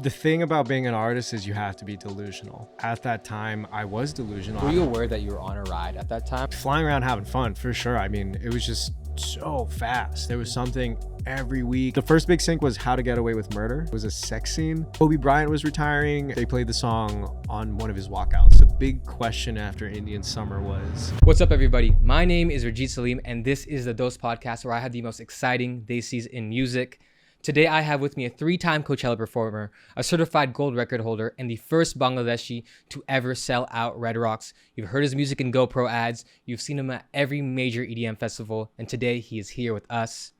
The thing about being an artist is you have to be delusional. At that time, I was delusional. Were you aware that you were on a ride at that time? Flying around having fun, for sure. I mean, it was just so fast. There was something every week. The first big sync was How to Get Away with Murder. It was a sex scene. Kobe Bryant was retiring. They played the song on one of his walkouts. The big question after Indian Summer was... What's up, everybody? My name is Rajit Salim, and this is the DOST podcast, where I have the most exciting desis in music. Today, I have with me a three-time Coachella performer, a certified gold record holder, and the first Bangladeshi to ever sell out Red Rocks. You've heard his music in GoPro ads. You've seen him at every major EDM festival. And today, he is here with us.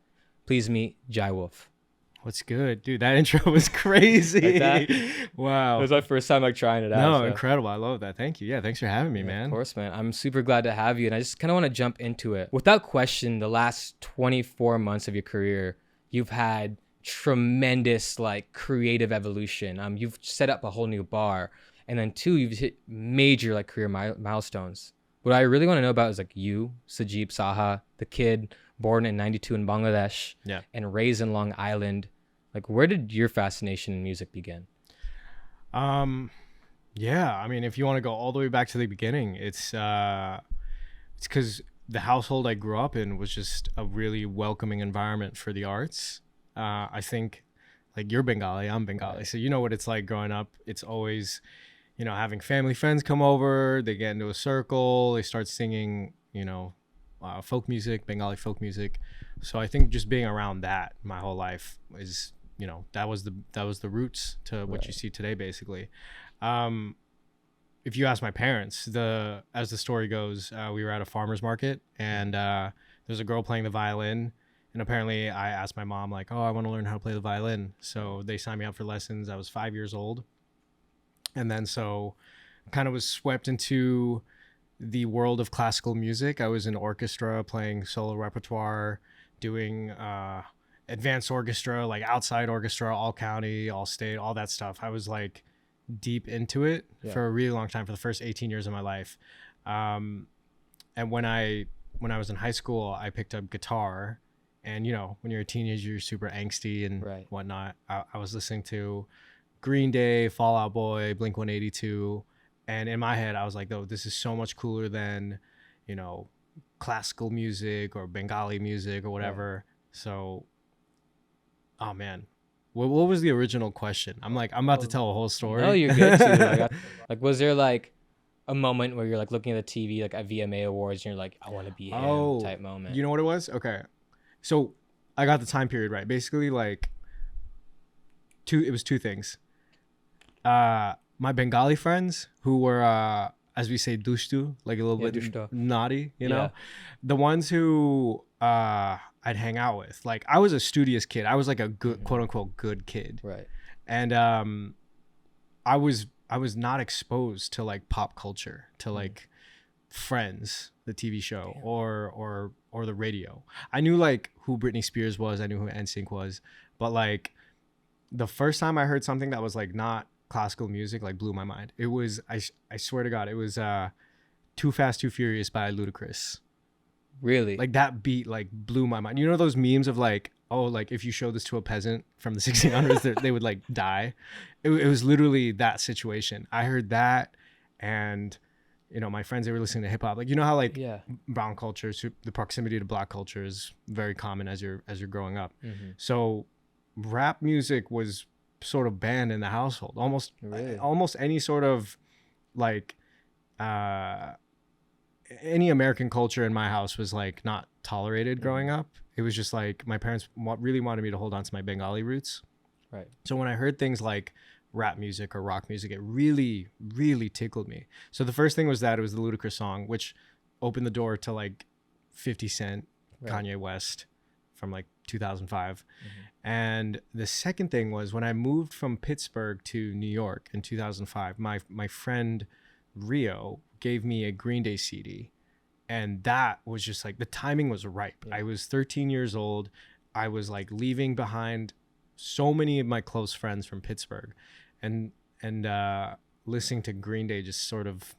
Please meet Jai Wolf. What's good? Dude, that intro was crazy. Like that? Wow. It was my first time trying it out. No, so. Incredible. I love that. Thank you. Yeah, thanks for having me, man. Of course, man. I'm super glad to have you. And I just kind of want to jump into it. Without question, the last 24 months of your career, you've had tremendous creative evolution. You've set up a whole new bar, and then two, you've hit major career milestones. What I really want to know about is you, Sajib Saha, the kid born in 92 in Bangladesh, and raised in Long Island. Where did your fascination in music begin? Yeah, I mean, if you want to go all the way back to the beginning, it's because the household I grew up in was just a really welcoming environment for the arts. I think you're Bengali, I'm Bengali. Right. So you know what it's like growing up. It's always, having family friends come over, they get into a circle, they start singing, folk music, Bengali folk music. So I think just being around that my whole life is, that was the roots to what you see today, basically. If you ask my parents, as the story goes, we were at a farmer's market, and there's a girl playing the violin. And apparently I asked my mom, I want to learn how to play the violin. So they signed me up for lessons. I was 5 years old. And then so kind of was swept into the world of classical music. I was in orchestra playing solo repertoire, doing advanced orchestra, outside orchestra, all county, all state, all that stuff. I was deep into it for a really long time, for the first 18 years of my life. And when I was in high school, I picked up guitar. And, when you're a teenager, you're super angsty and whatnot. I was listening to Green Day, Fall Out Boy, Blink-182. And in my head, I was like, oh, this is so much cooler than, classical music or Bengali music or whatever. Right. So, oh, man. What was the original question? I'm about to tell a whole story. No, you're good too. Was there a moment where you're looking at the TV, at VMA Awards, and you're I want to be him type moment? You know what it was? Okay. So I got the time period right. Basically, it was two things. My Bengali friends who were, as we say, dushtu, a little bit naughty, know? The ones who I'd hang out with. I was a studious kid. I was a good, quote unquote, good kid. Right. And I was not exposed to pop culture, to Friends, the TV show, or the radio. I knew who Britney Spears was. I knew who NSYNC was. But the first time I heard something that was not classical music, blew my mind. It was, I swear to God, it was Too Fast, Too Furious by Ludacris. Really? That beat blew my mind. You know those memes of if you show this to a peasant from the 1600s, they would die. It was literally that situation. I heard that, and my friends, they were listening to hip hop. How brown culture, the proximity to black culture is very common as you're growing up. Mm-hmm. So rap music was sort of banned in the household. Almost any sort of any American culture in my house was not tolerated growing up. It was just my parents really wanted me to hold on to my Bengali roots. Right. So when I heard things rap music or rock music, it really, really tickled me. So the first thing was that it was the Ludacris song, which opened the door to 50 Cent, Kanye West from 2005. Mm-hmm. And the second thing was when I moved from Pittsburgh to New York in 2005, my friend Rio gave me a Green Day CD. And that was just the timing was ripe. Yeah. I was 13 years old. I was leaving behind so many of my close friends from Pittsburgh, and listening to Green Day just sort of,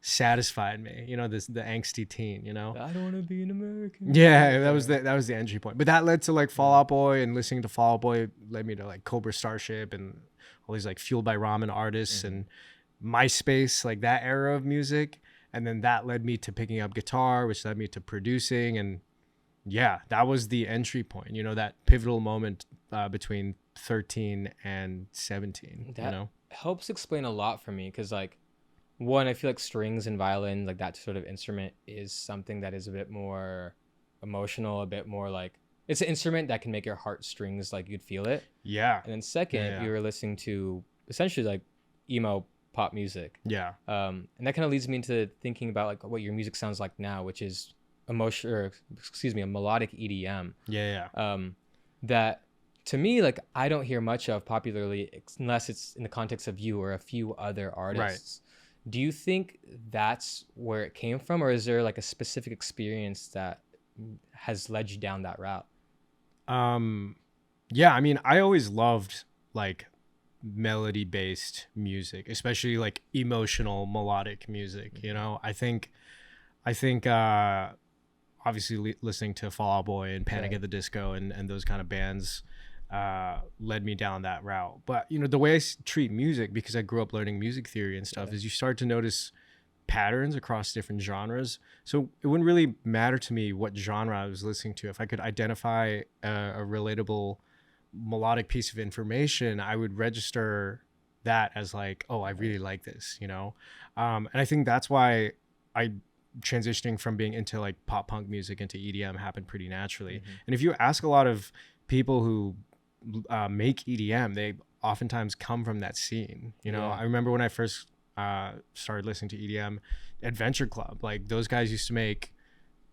satisfied me. You know, the angsty teen, you know? I don't want to be an American. Yeah, that was the entry point. But that led to like Fall Out Boy, and listening to Fall Out Boy led me to like Cobra Starship and all these like Fueled by Ramen artists and MySpace, like that era of music. And then that led me to picking up guitar, which led me to producing. And yeah, that was the entry point, you know, that pivotal moment between 13 and 17, That you know? helps explain a lot for me because, like, one, I feel like strings and violin, like that sort of instrument, is something that is a bit more emotional, a bit more like it's an instrument that can make your heartstrings like you'd feel it. Yeah. And then second, you were listening to essentially like emo pop music. Yeah. And that kind of leads me into thinking about like what your music sounds like now, which is a melodic EDM. Yeah. That to me, like, I don't hear much of popularly unless it's in the context of you or a few other artists. Right. Do you think that's where it came from, or is there like a specific experience that has led you down that route? Yeah, I mean, I always loved like melody based music, especially like emotional melodic music, you know? I think obviously listening to Fall Out Boy and Panic at the Disco and those kind of bands led me down that route. But you know, the way I treat music, because I grew up learning music theory and stuff, is you start to notice patterns across different genres. So it wouldn't really matter to me what genre I was listening to. If I could identify a relatable melodic piece of information, I would register that as like, oh, I really like this, you know? And I think that's why I transitioning from being into like pop punk music into EDM happened pretty naturally. And if you ask a lot of people who make EDM, they oftentimes come from that scene, you know? I remember when I first started listening to EDM, Adventure Club, like those guys used to make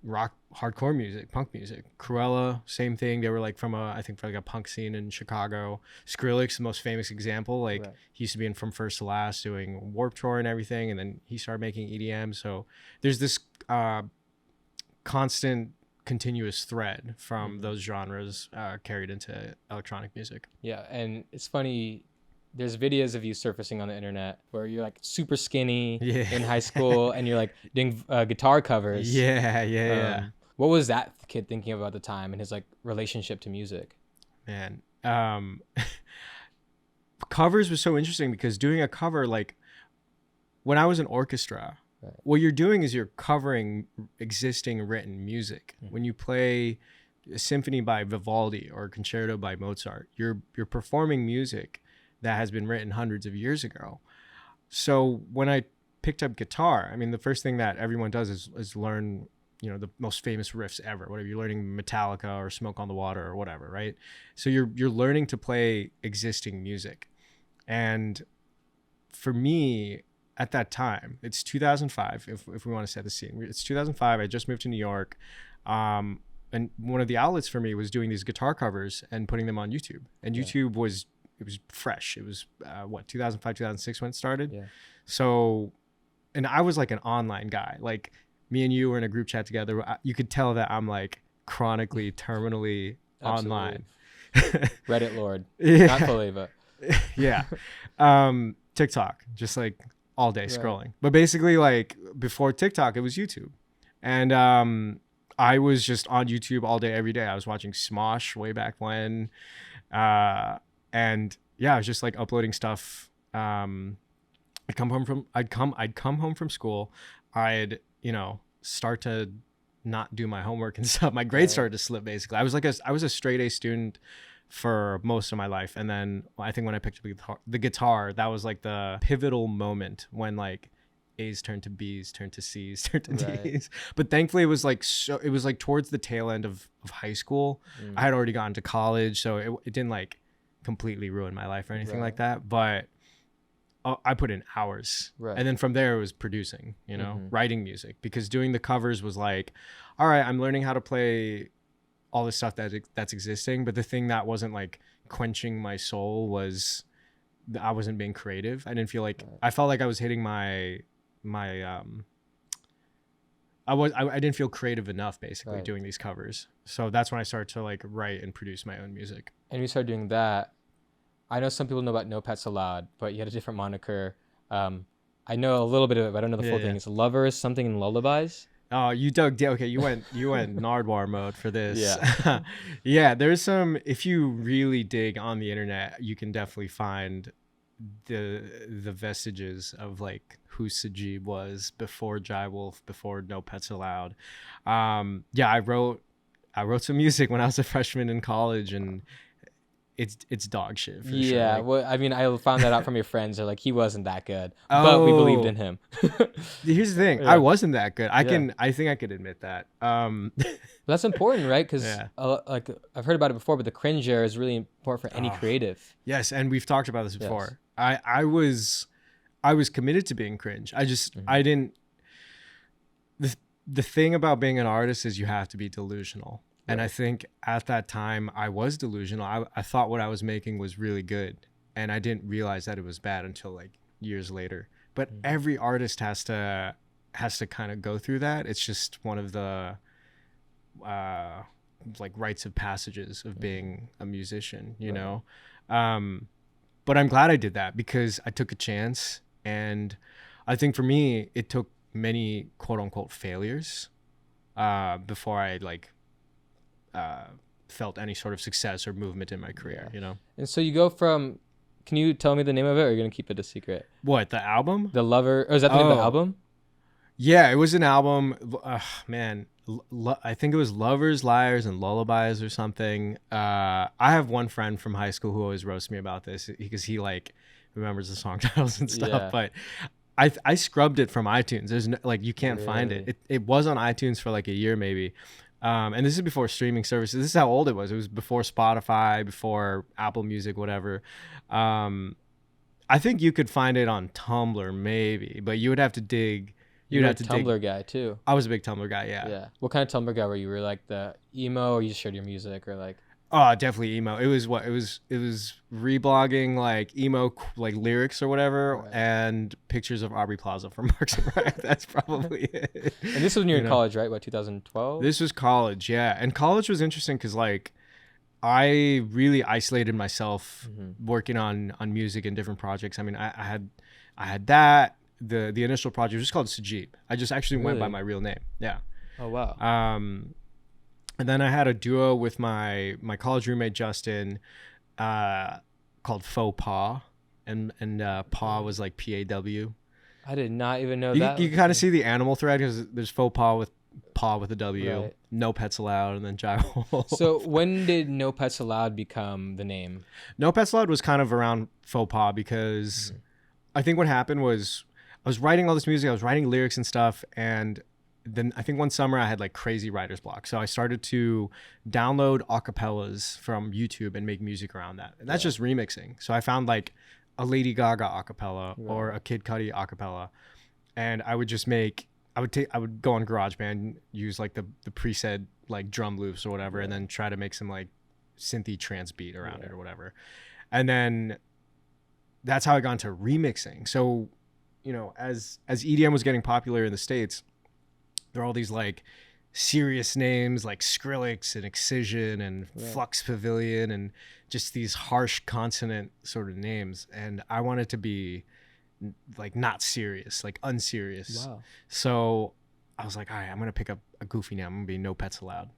rock, hardcore music, punk music. Coachella, same thing. They were like from I think like a punk scene in Chicago. Skrillex, the most famous example, like he used to be in From First to Last doing Warped Tour and everything, and then he started making EDM. So there's this constant continuous thread from those genres carried into electronic music. Yeah, and it's funny, there's videos of you surfacing on the internet where you're like super skinny in high school and you're like doing guitar covers. Yeah. What was that kid thinking about at the time and his like relationship to music? Man, covers was so interesting because doing a cover, like when I was in orchestra, what you're doing is you're covering existing written music. When you play a symphony by Vivaldi or a concerto by Mozart, you're performing music that has been written hundreds of years ago. So when I picked up guitar, I mean, the first thing that everyone does is learn, you know, the most famous riffs ever. Whatever, you're learning Metallica or Smoke on the Water or whatever, right? So you're learning to play existing music. And for me, at that time, it's 2005, if we want to set the scene. It's 2005, I just moved to New York. And one of the outlets for me was doing these guitar covers and putting them on YouTube. And YouTube was fresh. It was 2005, 2006 when it started. Yeah. So, and I was like an online guy. Like me and you were in a group chat together. You could tell that I'm like chronically, terminally online. Reddit Lord. Not fully, but yeah. TikTok, just like all day scrolling. But basically, like before TikTok, it was YouTube. And I was just on YouTube all day, every day. I was watching Smosh way back when. And yeah, I was just like uploading stuff. I'd come home from school. I'd, you know, start to not do my homework and stuff. My grades started to slip basically. I was a straight A student for most of my life. And then I think when I picked up the guitar, that was like the pivotal moment when like A's turned to B's, turned to C's, turned to D's. But thankfully it was like towards the tail end of high school. I had already gotten to college, so it didn't like completely ruin my life or anything like that. But I put in hours. And then from there it was producing, you know, writing music, because doing the covers was like, all right, I'm learning how to play all this stuff that's existing. But the thing that wasn't like quenching my soul was I wasn't being creative. I didn't feel like I felt like I was hitting my I didn't feel creative enough basically doing these covers. So that's when I started to like write and produce my own music. And we started doing that. I know some people know about No Pets Allowed, but you had a different moniker. I know a little bit of it, but I don't know the full thing. It's lovers, something in lullabies. Oh, you dug deep. Okay, you went Nardwar mode for this. Yeah. Yeah, there's some. If you really dig on the internet, you can definitely find the vestiges of like who Sajib was before Jai Wolf, before No Pets Allowed. Yeah, I wrote some music when I was a freshman in college, and it's dog shit for sure. Yeah, Like, well, I mean, I found that out from your friends. They're like, he wasn't that good, but we believed in him. Here's the thing, Yeah. I wasn't that good. I think I could admit that. That's important, right? Because Yeah. like I've heard about it before, but the cringe era is really important for any creative. Yes, and we've talked about this before. I was committed to being cringe. I just I didn't. The thing about being an artist is you have to be delusional. And I think at that time I was delusional. I thought what I was making was really good, and I didn't realize that it was bad until like years later. But every artist has to kind of go through that. It's just one of the like rites of passages of being a musician, you know. But I'm glad I did that because I took a chance, and I think for me it took many quote unquote failures before I like felt any sort of success or movement in my career, you know. And so you go from, can you tell me the name of it, or are you gonna keep it a secret? What, the album? The Lover, or is that the name of the album? Yeah, it was an album. Man, I think it was Lovers, Liars, and Lullabies or something. I have one friend from high school who always roasts me about this because he like remembers the song titles and stuff. Yeah. But I scrubbed it from iTunes. There's no, like, you can't find it. It was on iTunes for like a year maybe. And this is before streaming services. This is how old it was. It was before Spotify, before Apple Music, whatever. I think you could find it on Tumblr maybe, but you would have to dig. You're a Tumblr guy too. I was a big Tumblr guy, yeah. Yeah. What kind of Tumblr guy were you? Were you like the emo, or you just shared your music, or like? Oh, definitely emo. It was reblogging like emo like lyrics or whatever, and pictures of Aubrey Plaza from Marks and Rec. That's probably it. And this was when you were in college, right? What, 2012? This was college, yeah. And college was interesting because like I really isolated myself working on music and different projects. I mean, I had that. The initial project was just called Sajib. I just actually went by my real name. Yeah. Oh wow. And then I had a duo with my college roommate Justin, called Faux Pas, and Pa was like PAW. I did not even know that. You kind of see the animal thread because there's Faux Pas with Pa with a W, Right. No Pets Allowed, and then Jai Wolf. So when did No Pets Allowed become the name? No Pets Allowed was kind of around Faux Pas because I think what happened was I was writing all this music, I was writing lyrics and stuff, and then I think one summer I had like crazy writer's block. So I started to download acapellas from YouTube and make music around that. And that's just remixing. So I found like a Lady Gaga acapella or a Kid Cudi acapella. And I would just I would go on GarageBand, use like the preset like drum loops or whatever, and then try to make some like synthy trance beat around it or whatever. And then that's how I got into remixing. So, you know, as EDM was getting popular in the States, there are all these like serious names like Skrillex and Excision and Flux Pavilion and just these harsh consonant sort of names. And I wanted to be like not serious, like unserious. Wow. So I was like, all right, I'm going to pick up a goofy name. I'm going to be No Pets Allowed.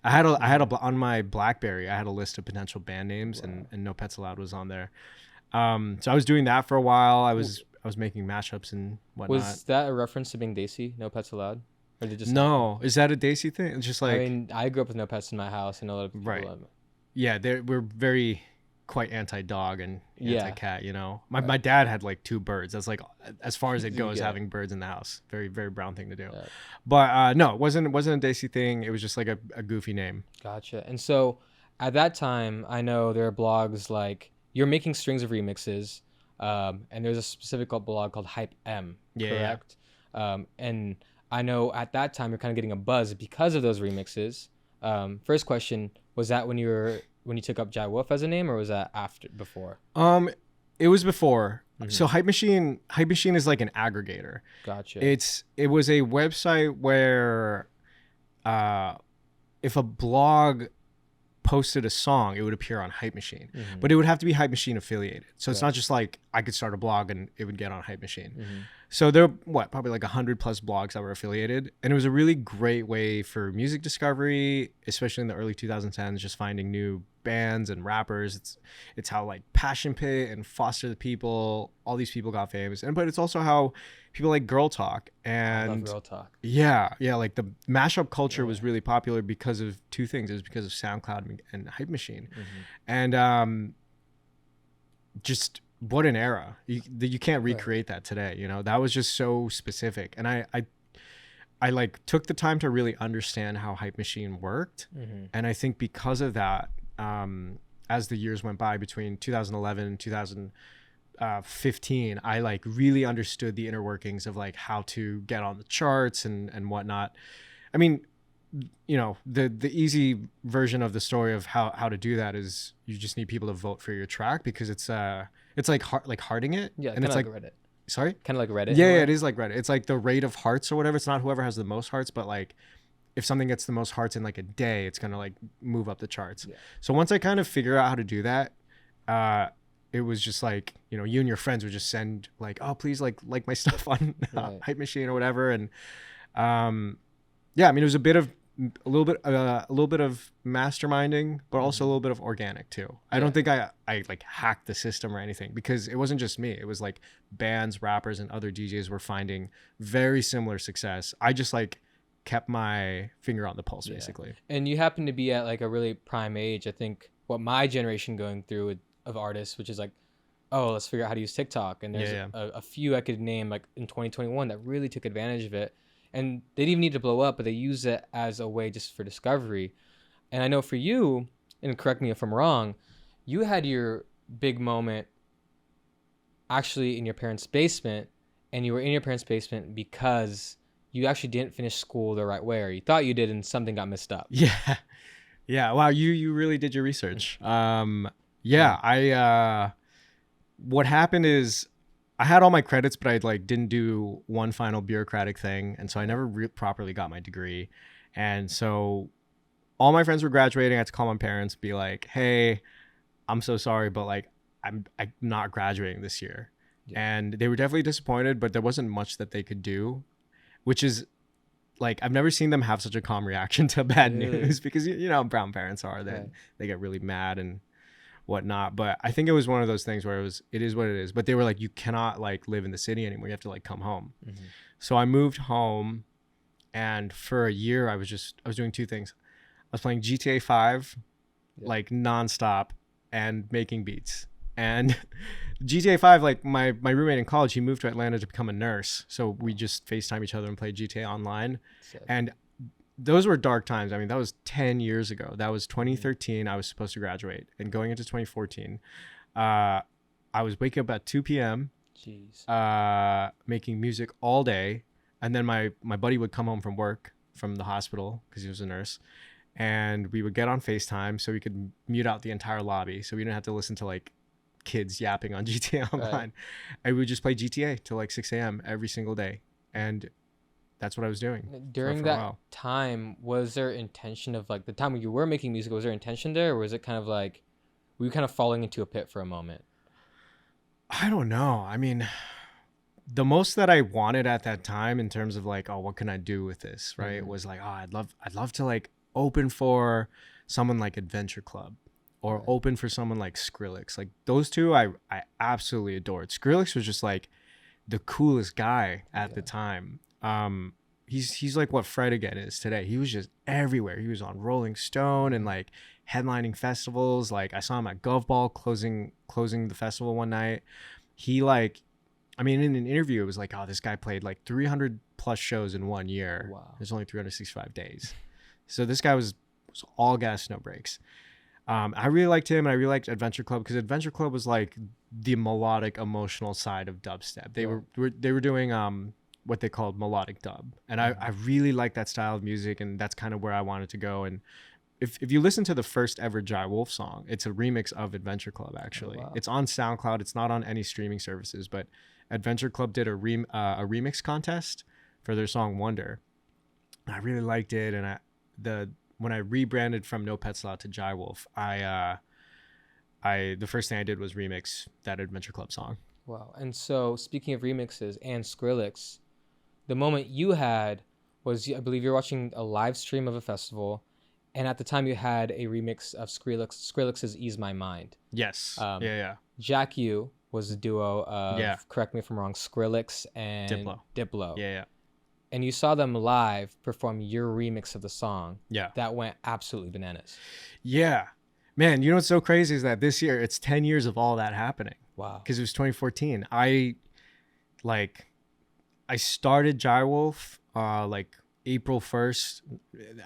I had on my BlackBerry, I had a list of potential band names and No Pets Allowed was on there. So I was doing that for a while. I was making mashups and whatnot. Was that a reference to being Desi, No Pets Allowed? Or did it just No, is that a Daisy thing? It's just like, I mean, I grew up with no pets in my house, and a lot of people yeah, we're very quite anti-dog and anti-cat. You know, my dad had like 2 birds. That's like as far as it goes, having birds in the house. Very very brown thing to do. Yeah. But no, it wasn't a Daisy thing. It was just like a goofy name. Gotcha. And so at that time, I know there are blogs like you're making strings of remixes, and there's a specific blog called Hype M. Correct. And I know at that time you're kind of getting a buzz because of those remixes. First question, was that when you took up Jai Wolf as a name, or was that before? It was before. So Hype Machine is like an aggregator. Gotcha. It was a website where if a blog posted a song, it would appear on Hype Machine, but it would have to be Hype Machine affiliated. So it's not just like I could start a blog and it would get on Hype Machine. So there were probably like 100+ blogs that were affiliated, and it was a really great way for music discovery, especially in the early 2010s, just finding new bands and rappers. It's how like Passion Pit and Foster the People, all these people got famous, and but it's also how people like Girl Talk I love and Real Talk. yeah, like the mashup culture Yeah. was really popular because of two things. It was because of SoundCloud and Hype Machine, Mm-hmm. and just what an era. You can't recreate that today. You know, that was just so specific, and I like took the time to really understand how Hype Machine worked, Mm-hmm. and I think because of that, as the years went by between 2011 and 2015, I like really understood the inner workings of like how to get on the charts and whatnot. I mean, you know, the easy version of the story of how to do that is you just need people to vote for your track, because it's like hearting it, Yeah, and kind it's of like like Reddit. sorry. Kind of like Reddit. Yeah, in a yeah, way. it is like Reddit. It's like the rate of hearts or whatever. It's not whoever has the most hearts, but like if something gets the most hearts in like a day, it's gonna like move up the charts. Yeah. So once I kind of figure out how to do that, it was just like, you know, you and your friends would just send like, oh, please like my stuff on Right. Hype Machine or whatever, and yeah, I mean, it was a little bit of masterminding, but also a little bit of organic too. I don't think I like hacked the system or anything, because it wasn't just me. It was like bands, rappers, and other DJs were finding very similar success. I just like kept my finger on the pulse, Yeah. basically. And you happen to be at like a really prime age. I think what my generation going through of artists, which is like, oh, let's figure out how to use TikTok. And there's Yeah. a few I could name like in 2021 that really took advantage of it. And they didn't even need to blow up, but they use it as a way just for discovery. And I know for you, and correct me if I'm wrong, you had your big moment actually in your parents' basement, and you were in your parents' basement because you actually didn't finish school the right way, or you thought you did and something got messed up. Yeah. Yeah. Wow. You really did your research. Yeah. What happened is I had all my credits, but I like didn't do one final bureaucratic thing. And so I never properly got my degree. And so all my friends were graduating. I had to call my parents, be like, hey, I'm so sorry, but like, I'm not graduating this year. Yeah. And they were definitely disappointed, but there wasn't much that they could do, which is like, I've never seen them have such a calm reaction to bad Really? news, because you know how brown parents are. Right. They get really mad and whatnot. But I think it was one of those things where it is what it is. But they were like, you cannot like live in the city anymore. You have to like come home. Mm-hmm. So I moved home, and for a year I was doing two things. I was playing GTA 5 like nonstop and making beats. And GTA 5, like my roommate in college, he moved to Atlanta to become a nurse. So we just FaceTime each other and play GTA online. Sick. And those were dark times. I mean, that was 10 years ago. That was 2013. I was supposed to graduate. And going into 2014, I was waking up at 2 p.m., Jeez. making music all day. And then my buddy would come home from work, from the hospital, because he was a nurse. And we would get on FaceTime so we could mute out the entire lobby, so we didn't have to listen to like kids yapping on GTA Online. Right. And we would just play GTA till like 6 a.m. every single day. And that's what I was doing. During for a that while. time, was there intention of like the time when you were making music, was there intention there, or was it kind of like, were you kind of falling into a pit for a moment? I don't know. I mean, the most that I wanted at that time in terms of like, oh, what can I do with this? Right. Mhm. Was like, oh, I'd love to like open for someone like Adventure Club, or Right. open for someone like Skrillex. Like those two I absolutely adored. Skrillex was just like the coolest guy at the time. He's like what Fred again is today. He was just everywhere. He was on Rolling Stone and like headlining festivals. Like I saw him at Gov Ball closing the festival one night. He like, I mean, in an interview, it was like, oh, this guy played like 300 plus shows in 1 year. Wow. There's only 365 days. So this guy was all gas, no brakes. I really liked him, and I really liked Adventure Club, because Adventure Club was like the melodic, emotional side of dubstep. They were doing what they called melodic dub, and I really liked that style of music, and that's kind of where I wanted to go. And if you listen to the first ever Jai Wolf song, it's a remix of Adventure Club. Actually, wow. It's on SoundCloud. It's not on any streaming services, but Adventure Club did a remix contest for their song Wonder. I really liked it, and when I rebranded from No Pets Allowed to Jai Wolf, the first thing I did was remix that Adventure Club song. Wow. And so, speaking of remixes and Skrillex, the moment you had was, I believe you're watching a live stream of a festival, and at the time you had a remix of Skrillex's "Ease My Mind." Yes. Um, Yeah. Jack U was the duo of, Yeah. correct me if I'm wrong, Skrillex and Diplo. Diplo. Yeah. And you saw them live perform your remix of the song. Yeah. That went absolutely bananas. Yeah. Man, you know what's so crazy is that this year it's 10 years of all that happening. Wow. Because it was 2014. I started Jywolf like April 1st.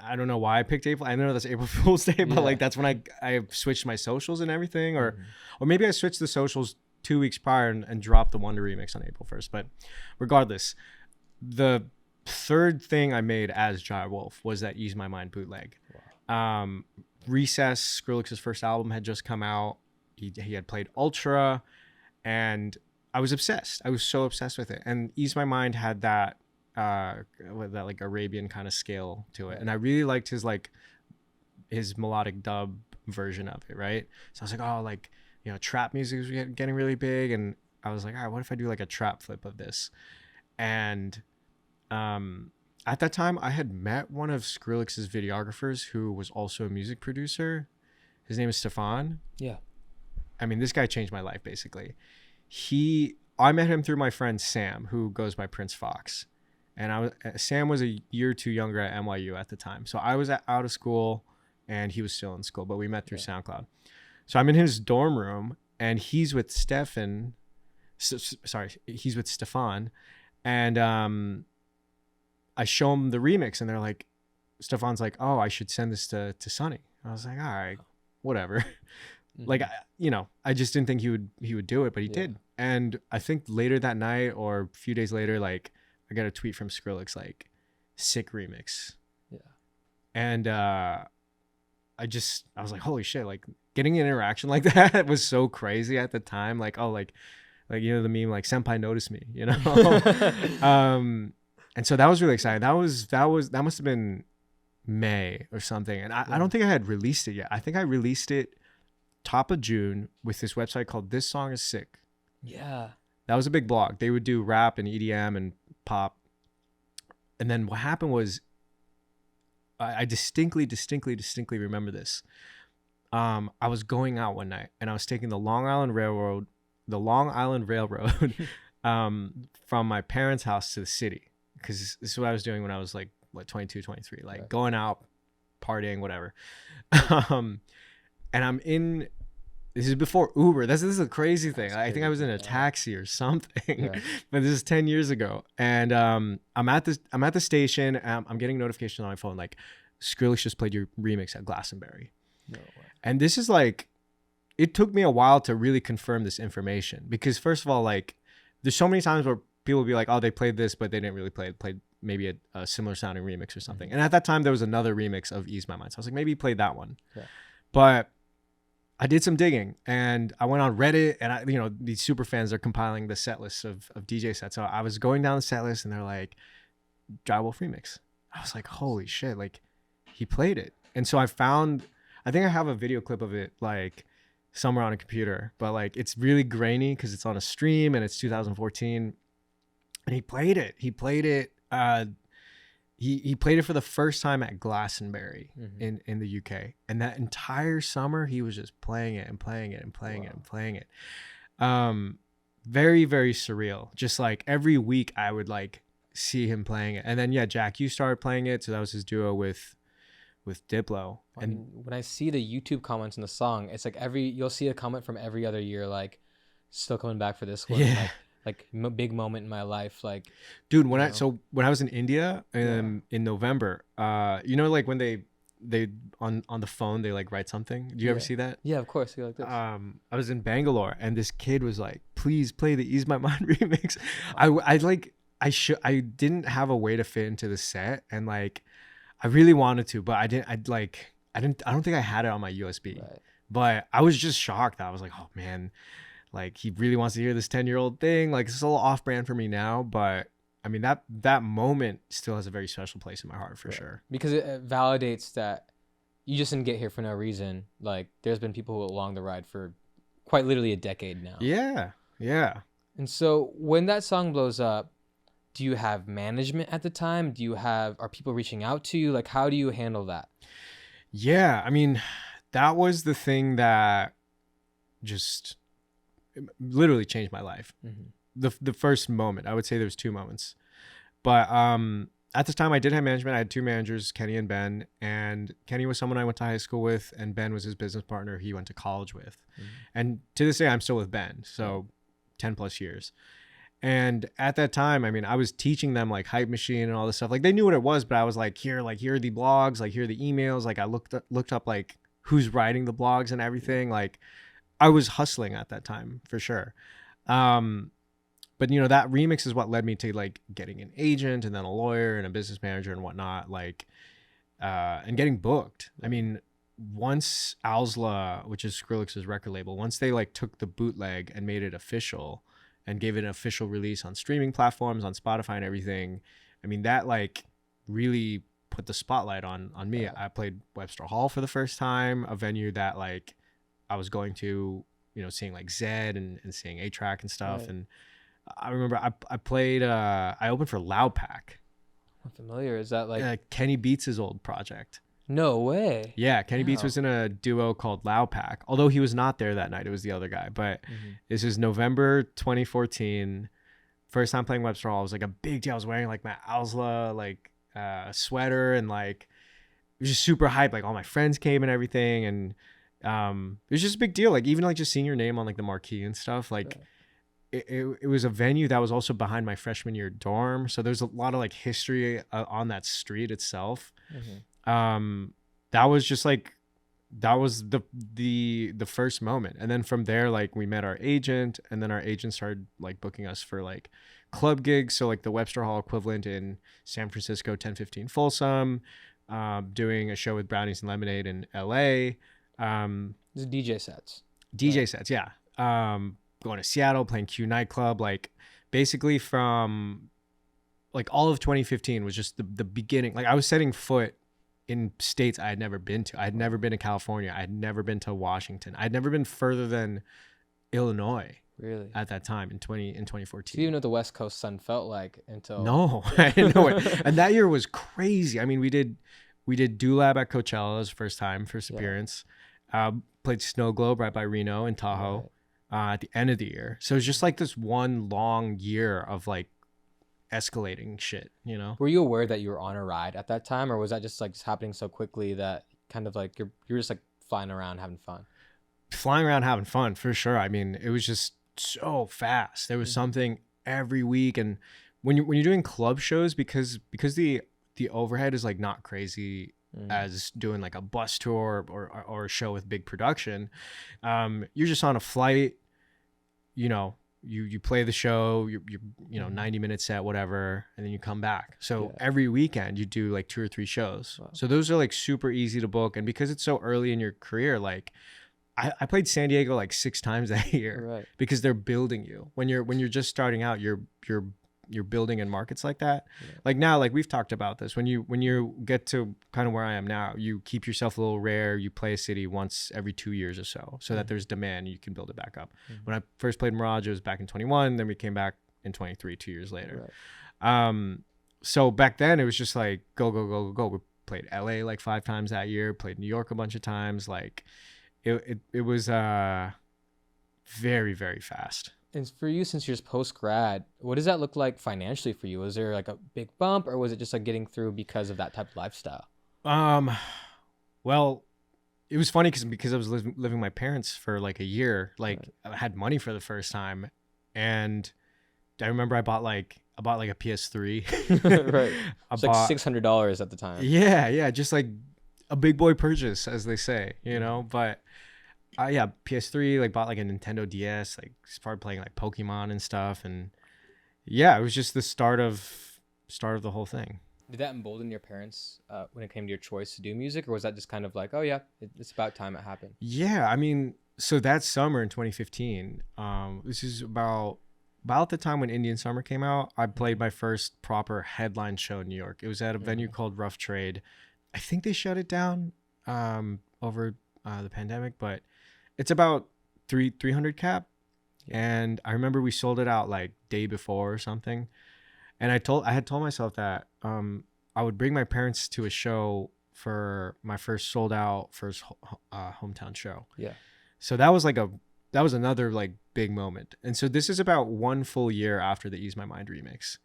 I don't know why I picked April. I know that's April Fool's Day, but like that's when I switched my socials and everything, or maybe I switched the socials 2 weeks prior and dropped the Wonder remix on April 1st. But regardless, the third thing I made as Jywolf was that Ease My Mind bootleg. Wow. Recess, Skrillex's first album, had just come out. He had played Ultra, and I was obsessed. I was so obsessed with it. And Ease My Mind had that like Arabian kind of scale to it, and I really liked his melodic dub version of it, right? So I was like, oh, like, you know, trap music was getting really big, and I was like, all right, what if I do like a trap flip of this? And at that time, I had met one of Skrillex's videographers who was also a music producer. His name is Stefan. Yeah. I mean, this guy changed my life, basically. I met him through my friend Sam, who goes by Prince Fox. And Sam was a year or two younger at NYU at the time. So I was out of school and he was still in school, but we met through SoundCloud. So I'm in his dorm room and he's with Stefan. He's with Stefan. And I show him the remix and they're like, Stefan's like, oh, I should send this to Sonny. I was like, all right, whatever. Like, I just didn't think he would do it, but he did. And I think later that night or a few days later, like, I got a tweet from Skrillex, like, sick remix. Yeah. And I was like, holy shit, like, getting an interaction like that was so crazy at the time. Like, oh, like, you know, the meme, like, senpai noticed me, you know? And so that was really exciting. That must have been May or something. And I don't think I had released it yet. I think I released it top of June with this website called This Song Is Sick. Yeah. That was a big blog. They would do rap and EDM and pop. And then what happened was I distinctly remember this. I was going out one night and I was taking the Long Island Railroad from my parents' house to the city. Because this is what I was doing when I was like, 22, 23, like going out, partying, whatever. And this is before Uber. This is a crazy thing. I think I was in a taxi or something, but this is 10 years ago. And I'm at the station. I'm getting notifications on my phone, like, Skrillex just played your remix at Glastonbury. No way. And this is like, it took me a while to really confirm this information because, first of all, like, there's so many times where people will be like, oh, they played this, but they didn't really play it. Played maybe a similar sounding remix or something. And at that time, there was another remix of Ease My Mind. So I was like, maybe he played that one. Yeah. But I did some digging and I went on Reddit and these super fans are compiling the set lists of DJ sets. So I was going down the set list and they're like, Drywolf remix. I was like, holy shit, like, he played it. And so I think I have a video clip of it, like, somewhere on a computer, but like, it's really grainy because it's on a stream and it's 2014. And he played it. He played it for the first time at Glastonbury in the UK. And that entire summer, he was just playing it and playing it and playing it and playing it. Very, very surreal. Just like every week I would like see him playing it. And then, Jack, you started playing it. So that was his duo with Diplo. And when I see the YouTube comments in the song, it's like you'll see a comment from every other year, like, still coming back for this one. Yeah. Like big moment in my life, like, dude, when I was in India in November, like when they on the phone they like write something. Do you ever see that? Yeah, of course. Like this. I was in Bangalore and this kid was like, please play the Ease My Mind remix. I didn't have a way to fit into the set and like I really wanted to, but I don't think I had it on my USB. Right. But I was just shocked. I was like, oh man, like, he really wants to hear this 10-year-old thing. Like, it's a little off-brand for me now, but I mean, that moment still has a very special place in my heart for sure. Because it validates that you just didn't get here for no reason. Like, there's been people along the ride for quite literally a decade now. Yeah. And so when that song blows up, do you have management at the time? Are people reaching out to you? Like, how do you handle that? Yeah, I mean, that was the thing that just literally changed my life. Mm-hmm. The first moment, I would say there's two moments. But at this time I did have management. I had two managers, Kenny and Ben, and Kenny was someone I went to high school with, and Ben was his business partner he went to college with. Mm-hmm. And to this day I'm still with Ben, so 10 plus years. And at that time, I mean, I was teaching them like Hype Machine and all this stuff. Like they knew what it was, but I was like, here are the blogs, like here are the emails. Like I looked up like who's writing the blogs and everything. Like I was hustling at that time for sure. But you know, that remix is what led me to like getting an agent and then a lawyer and a business manager and whatnot, like, and getting booked. I mean, once Alzla, which is Skrillex's record label, once they like took the bootleg and made it official and gave it an official release on streaming platforms, on Spotify and everything, I mean, that like really put the spotlight on me. I played Webster Hall for the first time, a venue that like I was going to, you know, seeing like Zed and seeing A-Track and stuff. Right. And I remember I played, I opened for Loudpack. I'm familiar. Is that like Kenny Beats' old project? No way. Yeah, Kenny Beats was in a duo called Loudpack, although he was not there that night. It was the other guy. But this is November 2014. First time playing Webster Hall. It was like a big deal. I was wearing like my Alzla like sweater, and like it was just super hype. Like all my friends came and everything, and it was just a big deal. Like even like just seeing your name on like the marquee and stuff. Like it was a venue that was also behind my freshman year dorm, so there's a lot of like history on that street itself. That was just like, that was the first moment. And then from there, like we met our agent, and then our agent started like booking us for like club gigs. So like the Webster Hall equivalent in San Francisco, 1015 Folsom, doing a show with Brownies and Lemonade in LA. This is DJ sets. DJ sets, yeah. Going to Seattle, playing Q nightclub, like basically from like all of 2015 was just the beginning. Like I was setting foot in states I had never been to. I had never been to California. I had never been to Washington. I had never been further than Illinois. Really? At that time in 2014. So you didn't know what the West Coast sun felt like until... No, I didn't know it. And that year was crazy. I mean, we did Do-Lab at Coachella. It was the first appearance. Played Snow Globe right by Reno and Tahoe at the end of the year. So it was just like this one long year of like escalating shit, you know? Were you aware that you were on a ride at that time, or was that just like happening so quickly that kind of like you're just like flying around having fun? Flying around having fun for sure. I mean, it was just so fast. There was something every week. And when you're doing club shows, because the overhead is like not crazy as doing like a bus tour or a show with big production, you're just on a flight, you know, you play the show, you 90-minute set, whatever, and then you come back. So every weekend you do like 2 or 3 shows. Wow. So those are like super easy to book. And because it's so early in your career, like I played San Diego like 6 times that year, right? Because they're building you. When you're just starting out, you're building in markets like that. Yeah. Like now, like we've talked about this, when you get to kind of where I am now, you keep yourself a little rare. You play a city once every 2 years or so that there's demand, you can build it back up. When I first played Mirage, it was back in 21, then we came back in 23, 2 years later. Right. So back then it was just like go. We played LA like 5 times that year, played New York a bunch of times. Like it was very, very fast. And for you, since you're just post-grad, what does that look like financially for you? Was there like a big bump, or was it just like getting through because of that type of lifestyle? Well, it was funny because I was living with my parents for like a year. Like I had money for the first time, and I remember I bought like a PS3. Right. It's like $600 at the time. Yeah, just like a big boy purchase, as they say, you know. But PS3, like bought like a Nintendo DS, like started playing like Pokemon and stuff, and it was just the start of the whole thing. Did that embolden your parents when it came to your choice to do music, or was that just kind of like, oh yeah, it's about time it happened? Yeah, I mean, so that summer in 2015, this is about the time when Indian Summer came out. I played my first proper headline show in New York. It was at a venue called Rough Trade. I think they shut it down over the pandemic, but it's about 300 cap. And I remember we sold it out like day before or something. And I had told myself that I would bring my parents to a show for my first sold out hometown show. Yeah. So that was another like big moment. And so this is about 1 full year after the Ease My Mind remix,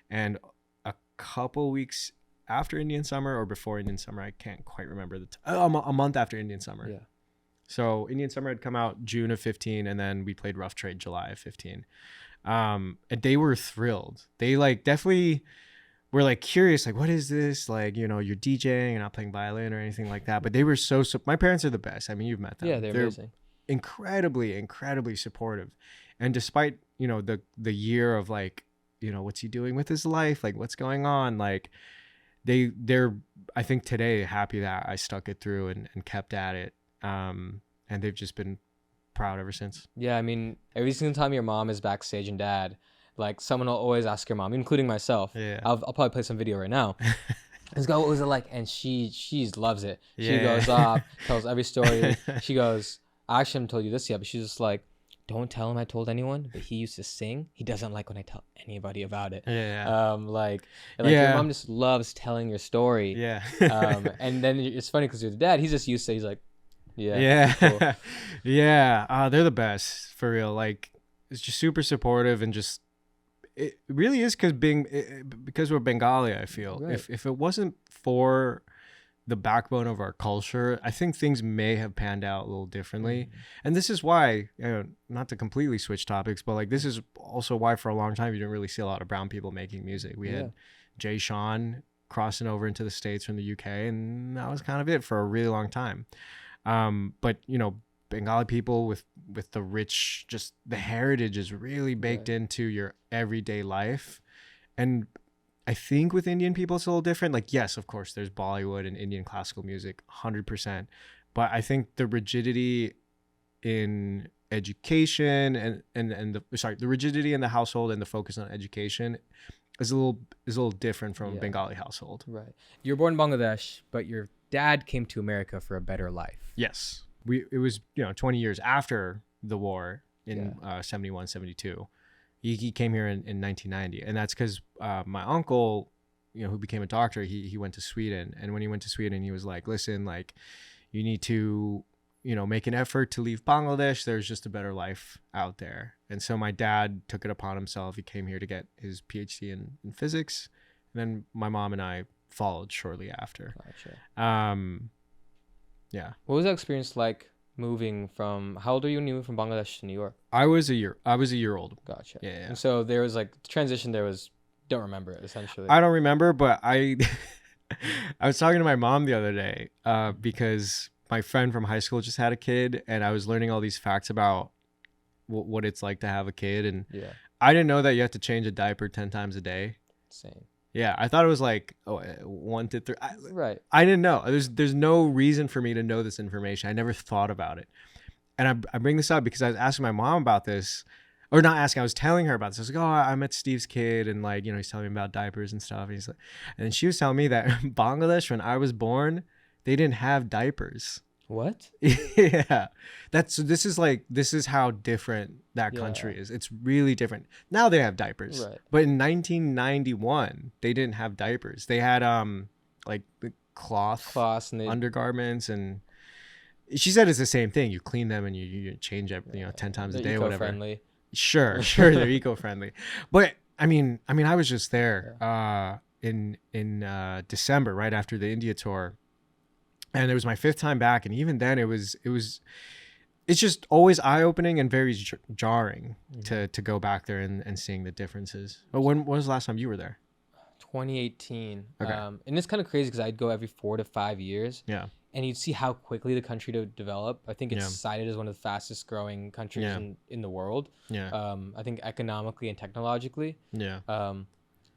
and a couple weeks after Indian Summer or before Indian Summer. I can't quite remember a month after Indian Summer. Yeah. So Indian Summer had come out June of 15, and then we played Rough Trade July of 15. And they were thrilled. They like definitely were like curious, like, what is this? Like, you know, you're DJing and not playing violin or anything like that. But they were so my parents are the best. I mean, you've met them. Yeah, they're amazing. Incredibly supportive. And despite, you know, the year of like, you know, what's he doing with his life? Like, what's going on? Like, they're I think today happy that I stuck it through and kept at it. And they've just been proud ever since. Yeah, I mean, every single time your mom is backstage and dad, like someone will always ask your mom, including myself. Yeah. I'll probably play some video right now. Let's go. What was it like? And she loves it. She Yeah. goes off, tells every story. She goes, I actually haven't told you this yet, but she's just like, don't tell him I told anyone, but he used to sing. He doesn't like when I tell anybody about it. Yeah. Like Yeah. your mom just loves telling your story. Yeah. And then it's funny because your dad, he's just used to, he's like, yeah. cool. Yeah. They're the best for real. Like, it's just super supportive, and just it really is because we're Bengali. I feel Right. if it wasn't for the backbone of our culture, I think things may have panned out a little differently. And this is why, you know, not to completely switch topics, but like this is also why for a long time you didn't really see a lot of brown people making music. We had Jay Sean crossing over into the States from the UK, and that was kind of it for a really long time. But you know, Bengali people with the rich, just the heritage is really baked into your everyday life. And I think with Indian people it's a little different. Like, yes, of course, there's Bollywood and Indian classical music, 100%. But I think the rigidity in education and the rigidity in the household and the focus on education is a little different from a Bengali household. Right. You're born in Bangladesh, but your dad came to America for a better life. Yes. It was, you know, 20 years after the war in 71, 72. He came here in 1990, and that's because my uncle, you know, who became a doctor, he went to Sweden, and when he went to Sweden, he was like, listen, like, you need to, you know, make an effort to leave Bangladesh. There's just a better life out there. And so my dad took it upon himself. He came here to get his PhD in physics, and then my mom and I followed shortly after. Gotcha. Yeah. What was that experience like moving from, how old were you when you moved from Bangladesh to New York? I was a year old. Gotcha. Yeah. And so there was like the transition, don't remember it essentially. I don't remember, but I was talking to my mom the other day because my friend from high school just had a kid, and I was learning all these facts about what it's like to have a kid. And I didn't know that you have to change a diaper 10 times a day. Same. Yeah, I thought it was like 1 to 3. Right. I didn't know. There's no reason for me to know this information. I never thought about it. And I bring this up because I was asking my mom about this, or not asking, I was telling her about this. I was like, oh, I met Steve's kid, and like, you know, he's telling me about diapers and stuff. And she was telling me that in Bangladesh, when I was born, they didn't have diapers. What? Yeah. This is how different that country is. It's really different. Now they have diapers. Right. But in 1991, they didn't have diapers. They had like the cloth and undergarments, and she said it's the same thing. You clean them and you change it, you know, 10 times a day or whatever. Eco-friendly. Sure, they're eco-friendly. But I mean I was just there in December, right after the India tour. And it was my 5th time back, and even then it's just always eye-opening and very jarring to go back there and seeing the differences. But when was the last time you were there? 2018. Okay. And it's kind of crazy because I'd go every 4 to 5 years. Yeah. And you'd see how quickly the country would develop. I think it's cited as one of the fastest growing countries in the world. Yeah. I think economically and technologically. Yeah.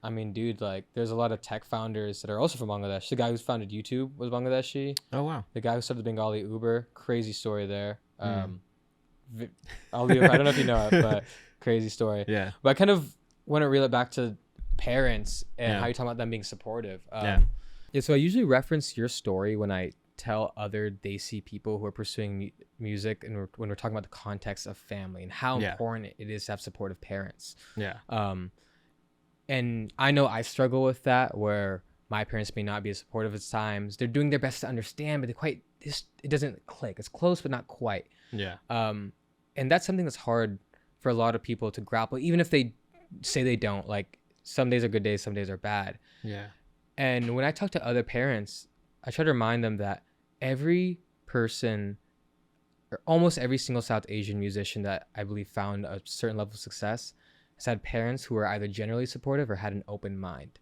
I mean, dude, like, there's a lot of tech founders that are also from Bangladesh. The guy who founded YouTube was Bangladeshi. Oh, wow. The guy who started Bengali Uber, crazy story there. I'll leave. I don't know if you know it, but crazy story. Yeah. But I kind of want to reel it back to parents and how you're talking about them being supportive. So I usually reference your story when I tell other Desi people who are pursuing music, and when we're talking about the context of family and how important it is to have supportive parents. Yeah. And I know I struggle with that, where my parents may not be as supportive at times. They're doing their best to understand, but it doesn't click. It's close, but not quite. Yeah. And that's something that's hard for a lot of people to grapple, even if they say they don't. Like, some days are good days, some days are bad. Yeah. And when I talk to other parents, I try to remind them that every person, or almost every single South Asian musician that I believe found a certain level of success, has had parents who are either generally supportive or had an open mind.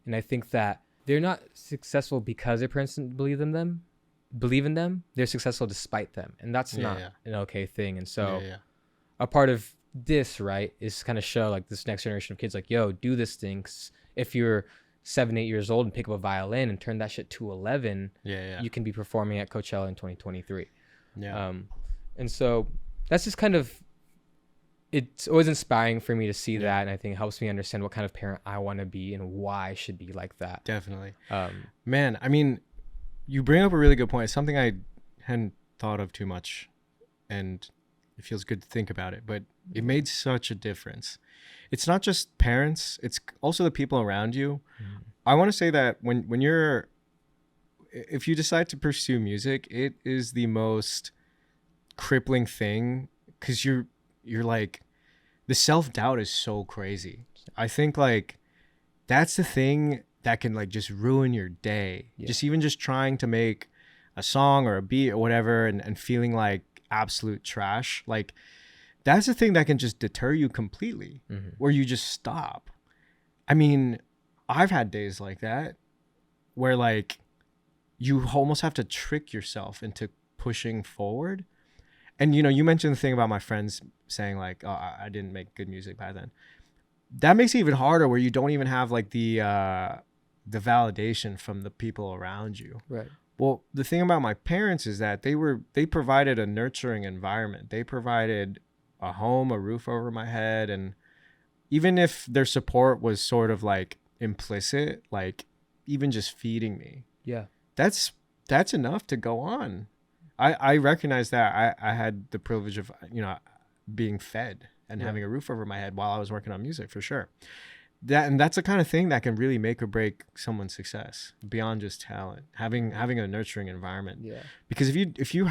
And I think that they're not successful because their parents didn't believe in them. They're successful despite them. And that's not an okay thing. And so a part of this, right, is kind of show like this next generation of kids, like, yo, do this thing. 'Cause if you're 7-8 years old and pick up a violin and turn that shit to 11, you can be performing at Coachella in 2023. And so that's just kind of, it's always inspiring for me to see that, and I think it helps me understand what kind of parent I want to be and why I should be like that. Definitely. Man, I mean, you bring up a really good point. It's something I hadn't thought of too much, and it feels good to think about it, but it made such a difference. It's not just parents, it's also the people around you. I want to say that if you decide to pursue music, it is the most crippling thing, because you're like, the self-doubt is so crazy. I think like that's the thing that can like just ruin your day. Just trying to make a song or a beat or whatever, and feeling like absolute trash. Like, that's the thing that can just deter you completely, where you just stop. I mean, I've had days like that where like you almost have to trick yourself into pushing forward. And, you know, you mentioned the thing about my friends saying like, oh, I didn't make good music by then. That makes it even harder, where you don't even have like the validation from the people around you. Right. Well, the thing about my parents is that they provided a nurturing environment. They provided a home, a roof over my head. And even if their support was sort of like implicit, like even just feeding me, that's enough to go on. I recognize that I had the privilege of, you know, being fed and having a roof over my head while I was working on music, for sure. That's the kind of thing that can really make or break someone's success beyond just talent. Having a nurturing environment. Yeah. Because if you're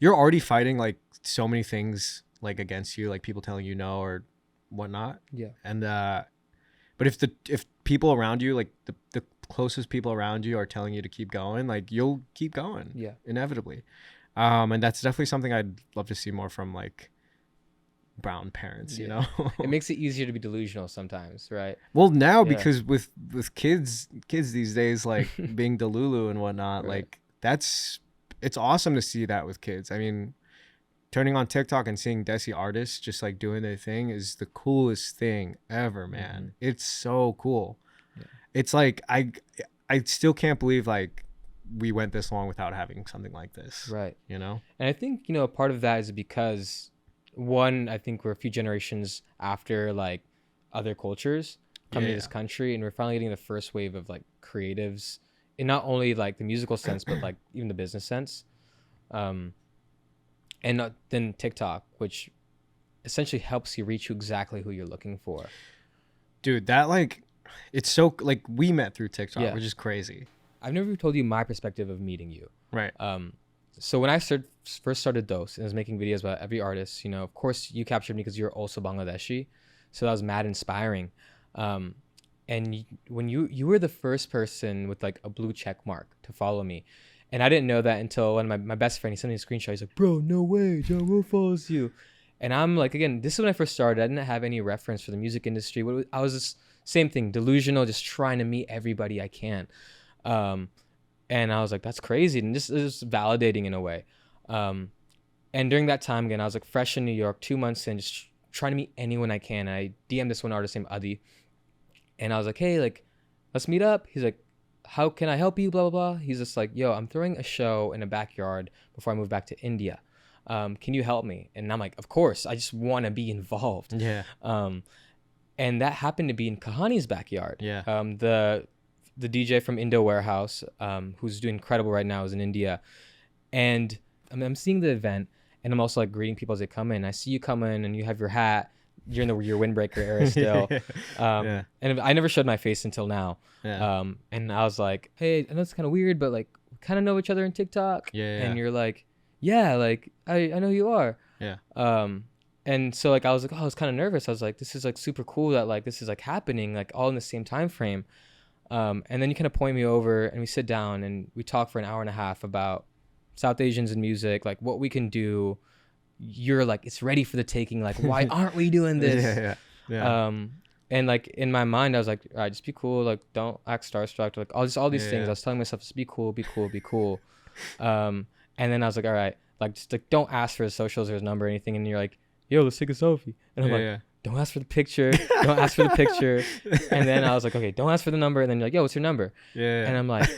already fighting like so many things like against you, like people telling you no or whatnot. Yeah. And but if people around you, like the closest people around you are telling you to keep going, like you'll keep going. Yeah. Inevitably. And that's definitely something I'd love to see more from like brown parents, you know. It makes it easier to be delusional sometimes, right? Well, now because with kids these days, like being delulu and whatnot, like it's awesome to see that with kids. I mean, turning on TikTok and seeing Desi artists just like doing their thing is the coolest thing ever, man. It's so cool. It's like I still can't believe like we went this long without having something like this, right? You know. And I think, you know, part of that is because one, I think we're a few generations after like other cultures coming to this country, and we're finally getting the first wave of like creatives in not only like the musical sense but like even the business sense. And then TikTok, which essentially helps you reach exactly who you're looking for. Dude, that like, it's so like we met through TikTok, which is crazy. I've never told you my perspective of meeting you. Right. So when I first started DOST and I was making videos about every artist, you know, of course you captured me because you're also Bangladeshi. So that was mad inspiring. And when you were the first person with like a blue check mark to follow me. And I didn't know that until one of my best friend, he sent me a screenshot. He's like, bro, no way, John Will follows you. And I'm like, again, this is when I first started. I didn't have any reference for the music industry. I was just same thing, delusional, just trying to meet everybody I can. And I was like, that's crazy. And this is validating in a way. And during that time, again, I was like fresh in New York, 2 months in, just trying to meet anyone I can. And I DM'd this one artist named Adi. And I was like, hey, like, let's meet up. He's like, how can I help you? Blah, blah, blah. He's just like, yo, I'm throwing a show in a backyard before I move back to India. Can you help me? And I'm like, of course. I just want to be involved. Yeah. And that happened to be in Kahani's backyard. Yeah. the DJ from Indo Warehouse, who's doing incredible right now, is in India. And I'm seeing the event, and I'm also like greeting people as they come in. I see you come in and you have your hat. You're in your windbreaker era still. Yeah. And I never showed my face until now. Yeah. And I was like, hey, I know it's kind of weird, but like we kind of know each other in TikTok. Yeah. And you're like, yeah, like I know who you are. Yeah. And so like I was like, oh, I was kind of nervous. I was like, this is like super cool that like this is like happening like all in the same time frame. And then you kind of point me over and we sit down and we talk for an hour and a half about South Asians and music, like what we can do. You're like, it's ready for the taking. Like, why aren't we doing this? Yeah. And like in my mind, I was like, all right, just be cool. Like, don't act starstruck. Like all these things. I was telling myself, just be cool. And then I was like, all right, like just like don't ask for his socials or his number or anything. And you're like, yo, let's take a selfie. And I'm like, don't ask for the picture. Don't ask for the picture. And then I was like, okay, don't ask for the number. And then you're like, yo, what's your number? Yeah. And I'm like,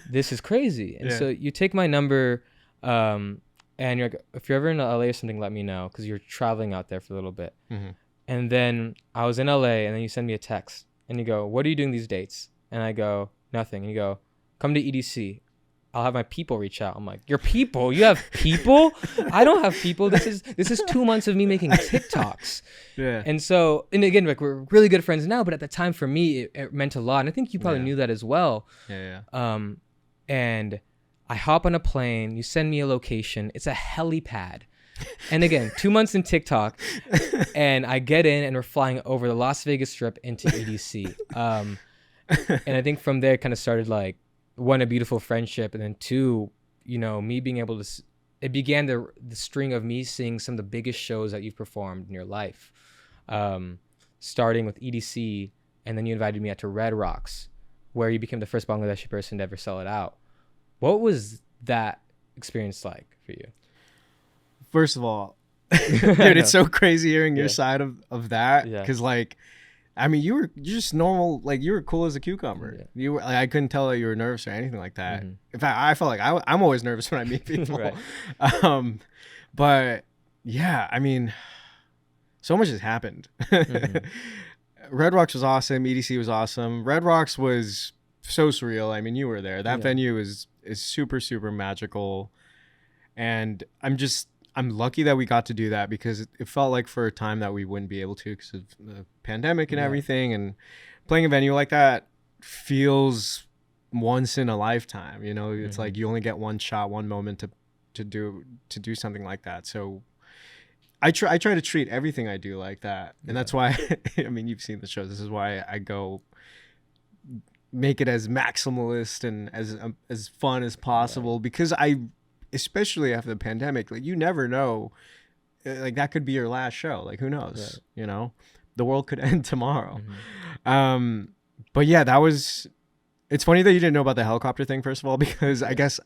this is crazy. And so you take my number, and you're like, if you're ever in LA or something, let me know, because you're traveling out there for a little bit. Mm-hmm. And then I was in LA, and then you send me a text, and you go, what are you doing these dates? And I go, nothing. And you go, come to EDC. I'll have my people reach out. I'm like, your people? You have people? I don't have people. This is 2 months of me making TikToks. Yeah. And so, and again, like we're really good friends now, but at the time for me, it meant a lot. And I think you probably knew that as well. Yeah. And I hop on a plane. You send me a location. It's a helipad. And again, 2 months in TikTok, and I get in, and we're flying over the Las Vegas Strip into EDC. And I think from there, it kind of started like, one, a beautiful friendship, and then two, you know, me being able to. It began the string of me seeing some of the biggest shows that you've performed in your life, starting with EDC, and then you invited me out to Red Rocks, where you became the first Bangladeshi person to ever sell it out. What was that experience like for you? First of all, dude, it's so crazy hearing your side of that, because like, I mean, you're just normal, like you were cool as a cucumber. You were like, I couldn't tell that you were nervous or anything like that. In fact, I felt like I'm always nervous when I meet people. Right. But yeah, I mean, so much has happened. Red Rocks was awesome. EDC was awesome. Red Rocks was so surreal. I mean, you were there. That venue is super, super magical. And I'm lucky that we got to do that, because it felt like for a time that we wouldn't be able to because of the pandemic and everything. And playing a venue like that feels once in a lifetime. You know, it's like you only get one shot, one moment to do something like that. So I try to treat everything I do like that, and that's why I mean, you've seen the show. This is why I go make it as maximalist and as fun as possible, because especially after the pandemic, like you never know, like that could be your last show. Like who knows? You know, the world could end tomorrow. But yeah, it's funny that you didn't know about the helicopter thing, first of all, because I guess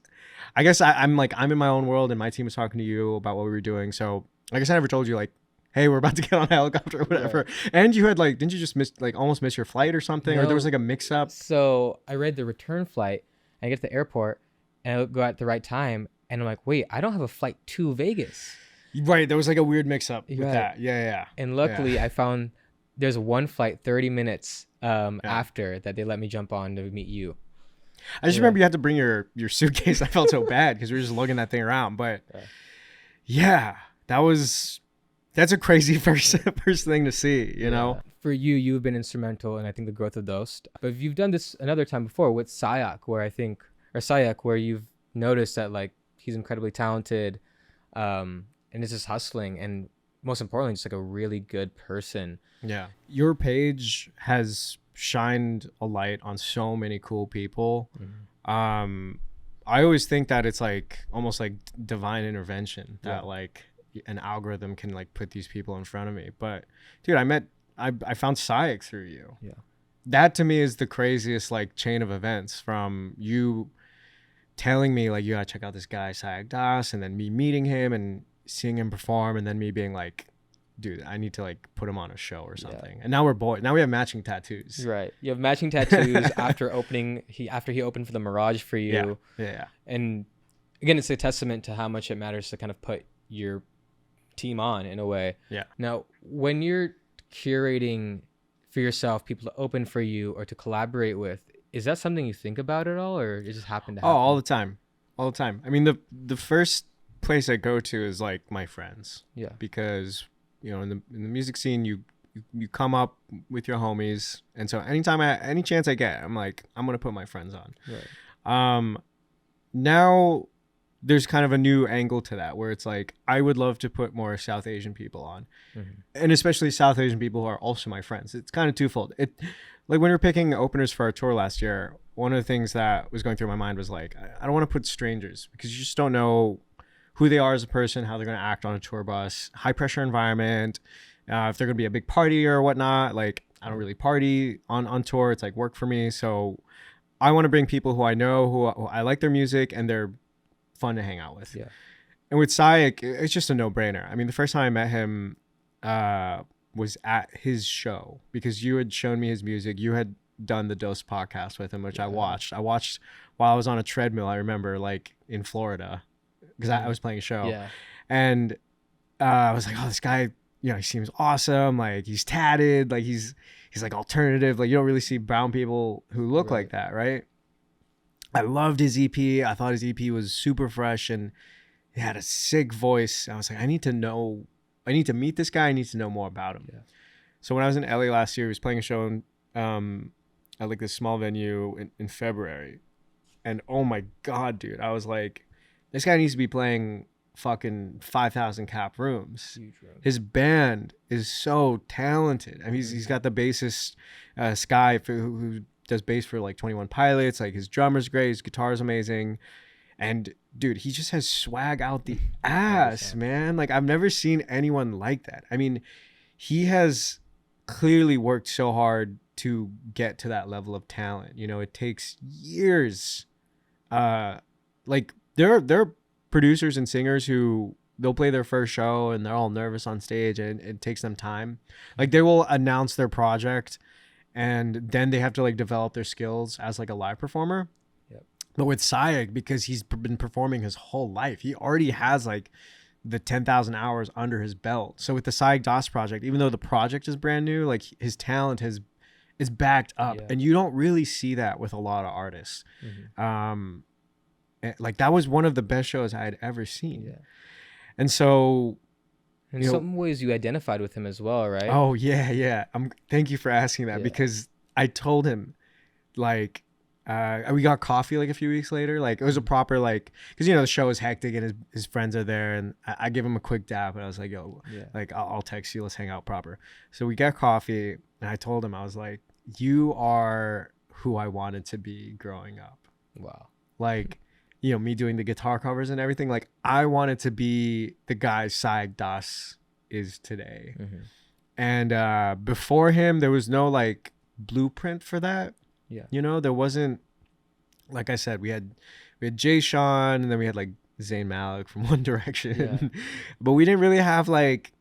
I'm in my own world, and my team was talking to you about what we were doing. So I guess I never told you, like, hey, we're about to get on a helicopter or whatever. And you had like, didn't you just almost miss your flight or something? No. Or there was like a mix up? So I read the return flight, and I get to the airport, and I go at the right time, and I'm like, wait, I don't have a flight to Vegas. Right. There was like a weird mix up with that. Yeah. And luckily I found there's one flight 30 minutes after that they let me jump on to meet you. I just remember you had to bring your suitcase. I felt so bad because we were just lugging that thing around. But yeah, that's a crazy first thing to see, you know? For you've been instrumental in, I think, the growth of DOST. But you've done this another time before with sayak, where you've noticed that like he's incredibly talented, and is just hustling, and most importantly, just like a really good person. Yeah. Your page has shined a light on so many cool people. I always think that it's like almost like divine intervention that like an algorithm can like put these people in front of me. But dude, I found sayak through you. Yeah. That to me is the craziest like chain of events, from you telling me like, you gotta check out this guy Sayak Das, and then me meeting him and seeing him perform, and then me being like, dude, I need to like put him on a show or something. And now we're boys. Now we have matching tattoos. Right. You have matching tattoos after he opened for the Mirage for you. Yeah. And again, it's a testament to how much it matters to kind of put your team on in a way. Yeah. Now, when you're curating for yourself people to open for you or to collaborate with, Is that something you think about at all, or it just happened to Oh, happen? all the time, all the time. I mean, the first place I go to is like my friends, Yeah. because you know, in the music scene, you come up with your homies, and so any chance I get, I'm like, I'm gonna put my friends on. Right. Now there's kind of a new angle to that, where it's like I would love to put more South Asian people on, and especially South Asian people who are also my friends. It's kind of twofold. It like when we were picking openers for our tour last year, one of the things that was going through my mind was like, I don't want to put strangers, because you just don't know who they are as a person, how they're going to act on a tour bus, high pressure environment, if they're going to be a big party or whatnot. Like, I don't really party on tour. It's like work for me. So I want to bring people who I know, who I like their music, and they're fun to hang out with. Yeah. And with Sayak, it's just a no-brainer. I mean, the first time I met him was at his show, because you had shown me his music. You had done the DOST podcast with him, which I watched. I watched while I was on a treadmill, I remember, like in Florida, because I was playing a show. Yeah. And I was like, oh, this guy, you know, he seems awesome. Like, he's tatted. Like, he's like alternative. Like, you don't really see brown people who look like that, right? I loved his EP. I thought his EP was super fresh, and he had a sick voice. I was like, I need to meet this guy. I need to know more about him. Yeah. So when I was in LA last year, he was playing a show at like this small venue in February. And oh my God, dude, I was like, this guy needs to be playing fucking 5,000 cap rooms. His band is so talented. I mean, he's got the bassist, Sky, who does bass for like 21 Pilots. Like, his drummer's great, his guitar's amazing. And dude, he just has swag out the ass, man. Like, I've never seen anyone like that. I mean, he has clearly worked so hard to get to that level of talent. You know, it takes years. Like, there are producers and singers who they'll play their first show and they're all nervous on stage, and it takes them time. Like, they will announce their project, and then they have to like develop their skills as like a live performer. But with Sayak, because he's been performing his whole life, he already has like the 10,000 hours under his belt. So with the Sayak DOST project, even though the project is brand new, like, his talent is backed up, and you don't really see that with a lot of artists. Like, that was one of the best shows I had ever seen. And so, in some ways, you identified with him as well, right? Oh yeah. Thank you for asking that, because I told him, like, we got coffee like a few weeks later. Like, it was a proper, like, because you know the show is hectic and his friends are there, and I give him a quick dap, and I was like, yo, like, I'll text you, let's hang out proper. So we got coffee, and I told him, I was like, you are who I wanted to be growing up. Wow. Like, you know, me doing the guitar covers and everything, like, I wanted to be the guy Sayak DOST is today. And before him, there was no like blueprint for that. You know, there wasn't, like I said, we had Jay Sean, and then we had like Zayn Malik from One Direction. But we didn't really have like,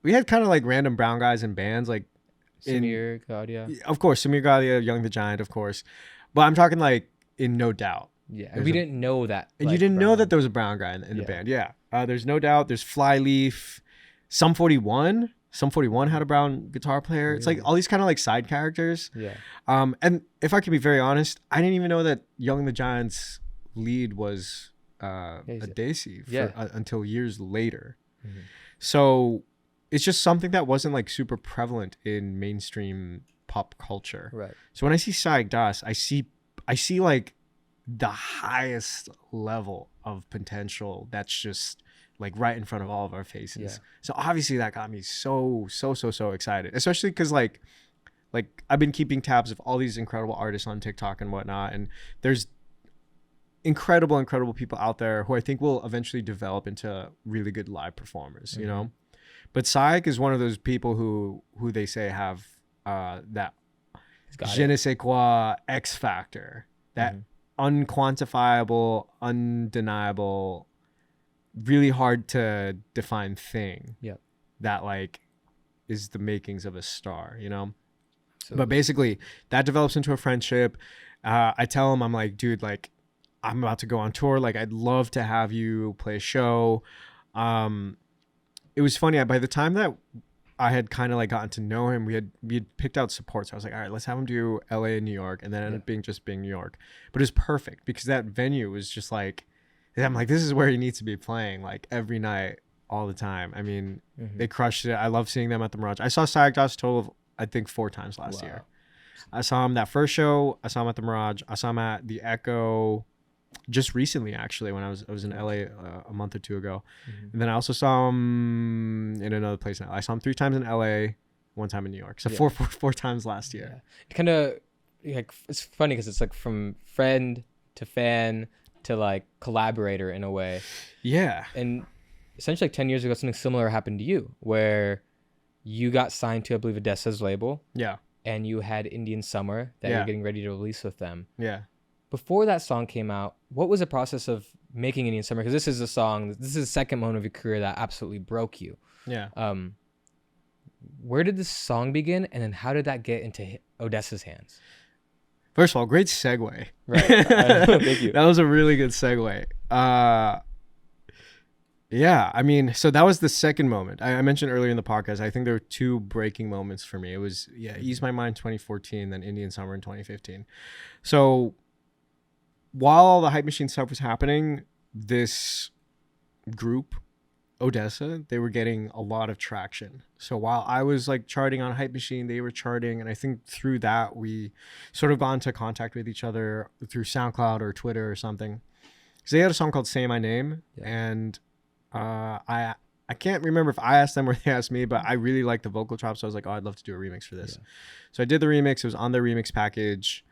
we had kind of like random brown guys in bands, like Samir Gadia. Of course, Samir Gadia, Young the Giant, of course. But I'm talking like in No Doubt. And we didn't know that. And you didn't know that there was a brown guy in the band. There's No Doubt. There's Flyleaf. Sum 41. Sum 41 had a brown guitar player. It's like all these kind of like side characters. And if I can be very honest, I didn't even know that Young the Giant's lead was a Desi until years later. So it's just something that wasn't like super prevalent in mainstream pop culture. So when I see Sayak DOST, I see like the highest level of potential that's just like right in front of all of our faces. So obviously that got me so excited, especially because like I've been keeping tabs of all these incredible artists on TikTok and whatnot, and there's incredible people out there who I think will eventually develop into really good live performers. You know, but Sayak is one of those people who they say have that je ne sais quoi X factor, that unquantifiable, undeniable, really hard to define thing that like is the makings of a star, you know? But basically that develops into a friendship. I tell him, I'm like, dude, like, I'm about to go on tour. Like, I'd love to have you play a show. It was funny. By the time that I had kind of like gotten to know him. We had picked out support. So I was like, all right, let's have him do LA and New York. And then it ended up being New York. But it was perfect because that venue was just like, I'm like, this is where he needs to be playing like every night, all the time. I mean, they crushed it. I love seeing them at the Mirage. I saw Sayak total of, I think 4 times last year. I saw him that first show. I saw him at the Mirage. I saw him at the Echo just recently, actually, when I was in LA a month or 2 ago. And then I also saw him in another place now. I saw him 3 times in LA, 1 time in New York. So four times last year. It kind of like, it's funny because it's like from friend to fan to like collaborator in a way. Yeah. And essentially like 10 years ago, something similar happened to you where you got signed to, I believe, ODESZA's label. Yeah. And you had Indian Summer that you're getting ready to release with them. Yeah. Before that song came out, what was the process of making Indian Summer? Because this is the second moment of your career that absolutely broke you. Yeah. Where did this song begin? And then how did that get into ODESZA's hands? First of all, great segue. Right. Thank you. That was a really good segue. Yeah, I mean, so that was the second moment. I mentioned earlier in the podcast, I think there were 2 breaking moments for me. It was, Ease My Mind 2014, then Indian Summer in 2015. So while all the Hype Machine stuff was happening, this group, ODESZA, they were getting a lot of traction. So while I was like charting on Hype Machine, they were charting. And I think through that, we sort of got into contact with each other through SoundCloud or Twitter or something. Because they had a song called Say My Name. And I can't remember if I asked them or they asked me, but I really liked the vocal chops. So I was like, oh, I'd love to do a remix for this. So I did the remix. It was on the remix package.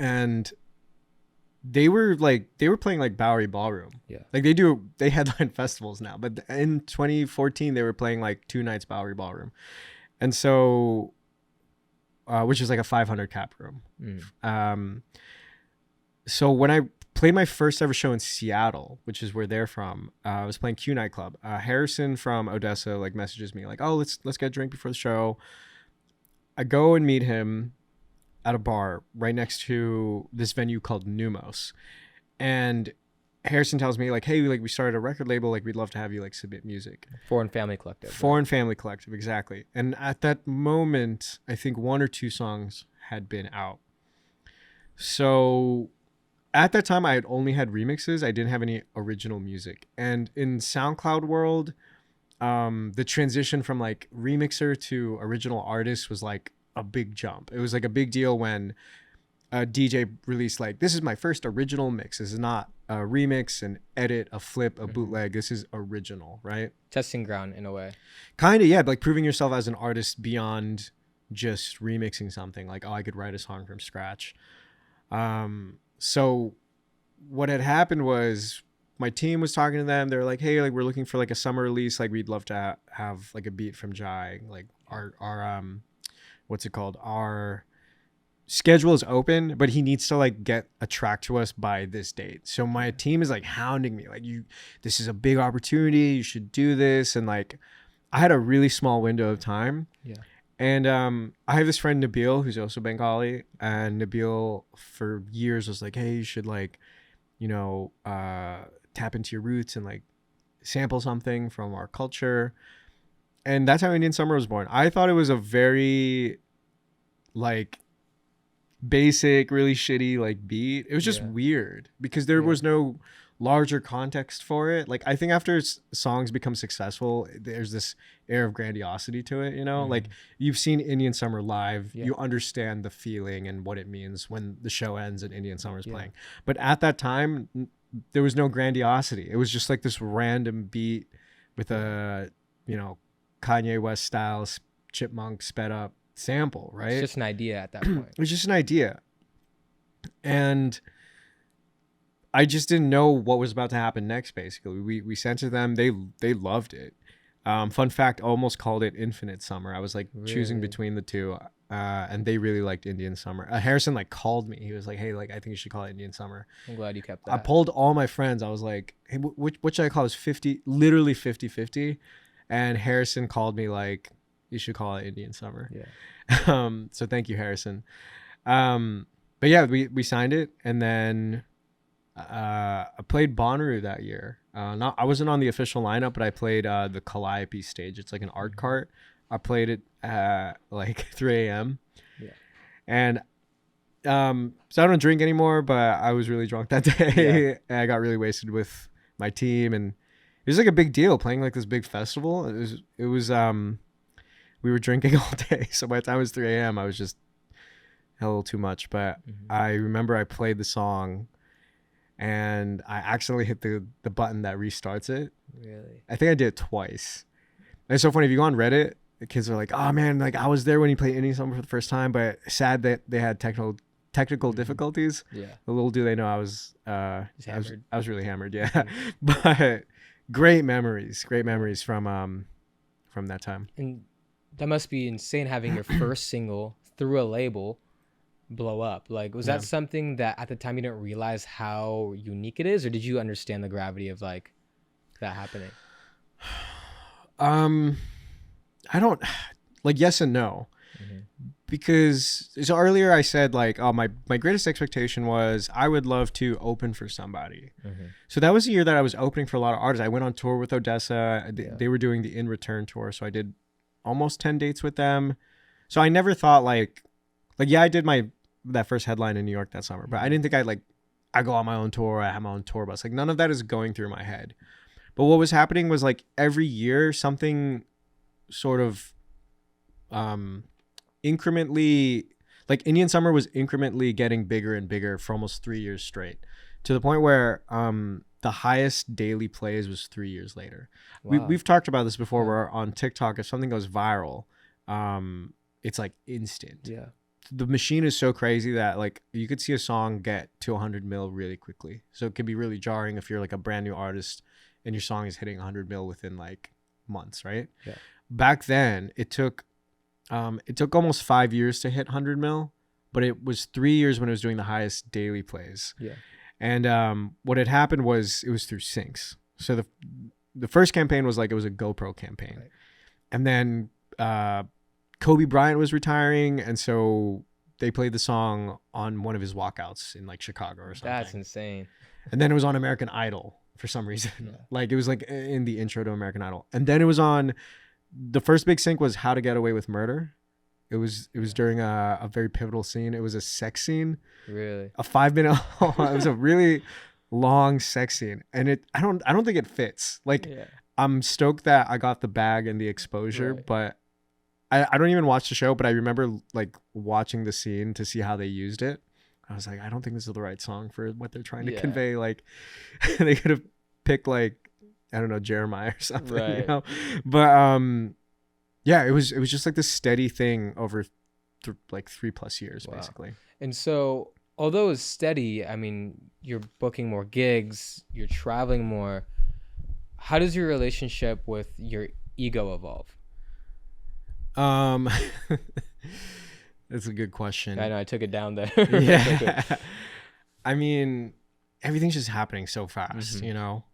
And they were playing like Bowery Ballroom. Yeah. Like they headline festivals now, but in 2014 they were playing like 2 nights Bowery Ballroom. And so, which is like a 500 cap room. So when I played my first ever show in Seattle, which is where they're from, I was playing Q Nightclub. Harrison from ODESZA like messages me like, oh, let's get a drink before the show. I go and meet him at a bar right next to this venue called Numos. And Harrison tells me like, hey, like we started a record label, like we'd love to have you like submit music. Foreign Family Collective. Foreign Family Collective, exactly. And at that moment, I think 1 or 2 songs had been out. So at that time I had only had remixes. I didn't have any original music. And in SoundCloud world, the transition from like remixer to original artist was like a big jump. It was like a big deal when a DJ released like, this is my first original mix. This is not a remix, an edit, a flip, a bootleg. This is original, right? Testing ground in a way. Kind of, yeah. Like proving yourself as an artist beyond just remixing something. Like, oh, I could write a song from scratch. So what had happened was my team was talking to them. They're like, hey, like we're looking for like a summer release. Like we'd love to have like a beat from Jai. Like our what's it called? Our schedule is open, but he needs to like get a track to us by this date. So my team is like hounding me, like, this is a big opportunity. You should do this. And like, I had a really small window of time. Yeah. And I have this friend Nabil, who's also Bengali, and Nabil for years was like, hey, you should like, tap into your roots and like sample something from our culture. And that's how Indian Summer was born. I thought it was a very like basic, really shitty like beat. It was just weird because there was no larger context for it. Like I think after songs become successful, there's this air of grandiosity to it, like you've seen Indian Summer live, you understand the feeling and what it means when the show ends and Indian Summer's playing. But at that time, there was no grandiosity. It was just like this random beat with a, Kanye West style chipmunk sped up sample, right? It's just an idea at that point. It was just an idea. And I just didn't know what was about to happen next, basically. We sent it to them. They loved it. Fun fact, almost called it Infinite Summer. I was like choosing between the two. And they really liked Indian Summer. Harrison like called me. He was like, hey, like I think you should call it Indian Summer. I'm glad you kept that. I polled all my friends. I was like, hey, what should I call this? Literally 50-50. And Harrison called me like, you should call it Indian Summer. Yeah. So thank you, Harrison. But yeah, we signed it, and then I played Bonnaroo that year. Not I wasn't on the official lineup, but I played the Calliope stage. It's like an art cart. I played it at like 3 a.m. Yeah. And so I don't drink anymore, but I was really drunk that day. And I got really wasted with my team, and it was like a big deal playing like this big festival. It was we were drinking all day. So by the time it was 3 a.m., I was just a little too much. But I remember I played the song and I accidentally hit the button that restarts it. Really? I think I did it twice. And it's so funny. If you go on Reddit, the kids are like, "Oh man, like I was there when you played Indian Summer for the first time," but sad that they had technical difficulties. Yeah. Little do they know I was hammered. I was really hammered. Yeah. But great memories from that time. And that must be insane having your first single through a label blow up. Like, was that something that at the time you didn't realize how unique it is, or did you understand the gravity of like that happening? I don't like, yes and no. Because so earlier I said like, oh, my greatest expectation was I would love to open for somebody. So that was the year that I was opening for a lot of artists. I went on tour with ODESZA. They were doing the In Return tour, so I did almost 10 dates with them. So I never thought like yeah, I did that first headline in New York that summer, but I didn't think I go on my own tour, I have my own tour bus. Like none of that is going through my head. But what was happening was like every year something sort of incrementally, like Indian Summer was incrementally getting bigger and bigger for almost 3 years straight, to the point where the highest daily plays was 3 years later. Wow. We've talked about this before, where on TikTok, if something goes viral, it's like instant. Yeah. The machine is so crazy that like you could see a song get to 100 mil really quickly. So it can be really jarring if you're like a brand new artist and your song is hitting 100 mil within like months, right? Yeah. Back then it took almost 5 years to hit 100 mil, but it was 3 years when it was doing the highest daily plays. Yeah. And what had happened was it was through syncs. So the first campaign was like, it was a GoPro campaign. Right. And then Kobe Bryant was retiring, and so they played the song on one of his walkouts in like Chicago or something. That's insane. And then it was on American Idol for some reason. Yeah. Like it was like in the intro to American Idol. And then it was on, the first big sync was How to Get Away with Murder. It was during a very pivotal scene. It was a sex scene. Really? A 5 minute it was a really long sex scene. And I don't think it fits. Like I'm stoked that I got the bag and the exposure, but I don't even watch the show, but I remember like watching the scene to see how they used it. I was like, I don't think this is the right song for what they're trying to convey. Like they could have picked like, I don't know, Jeremiah or something, you know? But yeah, it was just like this steady thing over like 3+ years, basically. And so although it's steady, I mean, you're booking more gigs, you're traveling more. How does your relationship with your ego evolve? That's a good question. I know I took it down there. Yeah. I mean, everything's just happening so fast, you know?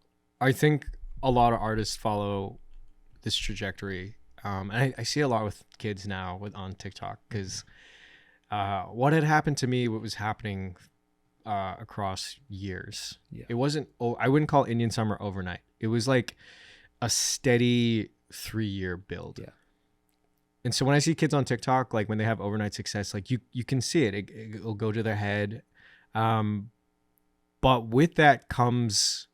I think a lot of artists follow this trajectory. And I see a lot with kids now on TikTok, because what had happened to me, what was happening across years. Yeah. It wasn't, I wouldn't call Indian Summer overnight. It was like a steady 3-year build. Yeah. And so when I see kids on TikTok, like when they have overnight success, like you can see it. It'll go to their head. But with that comes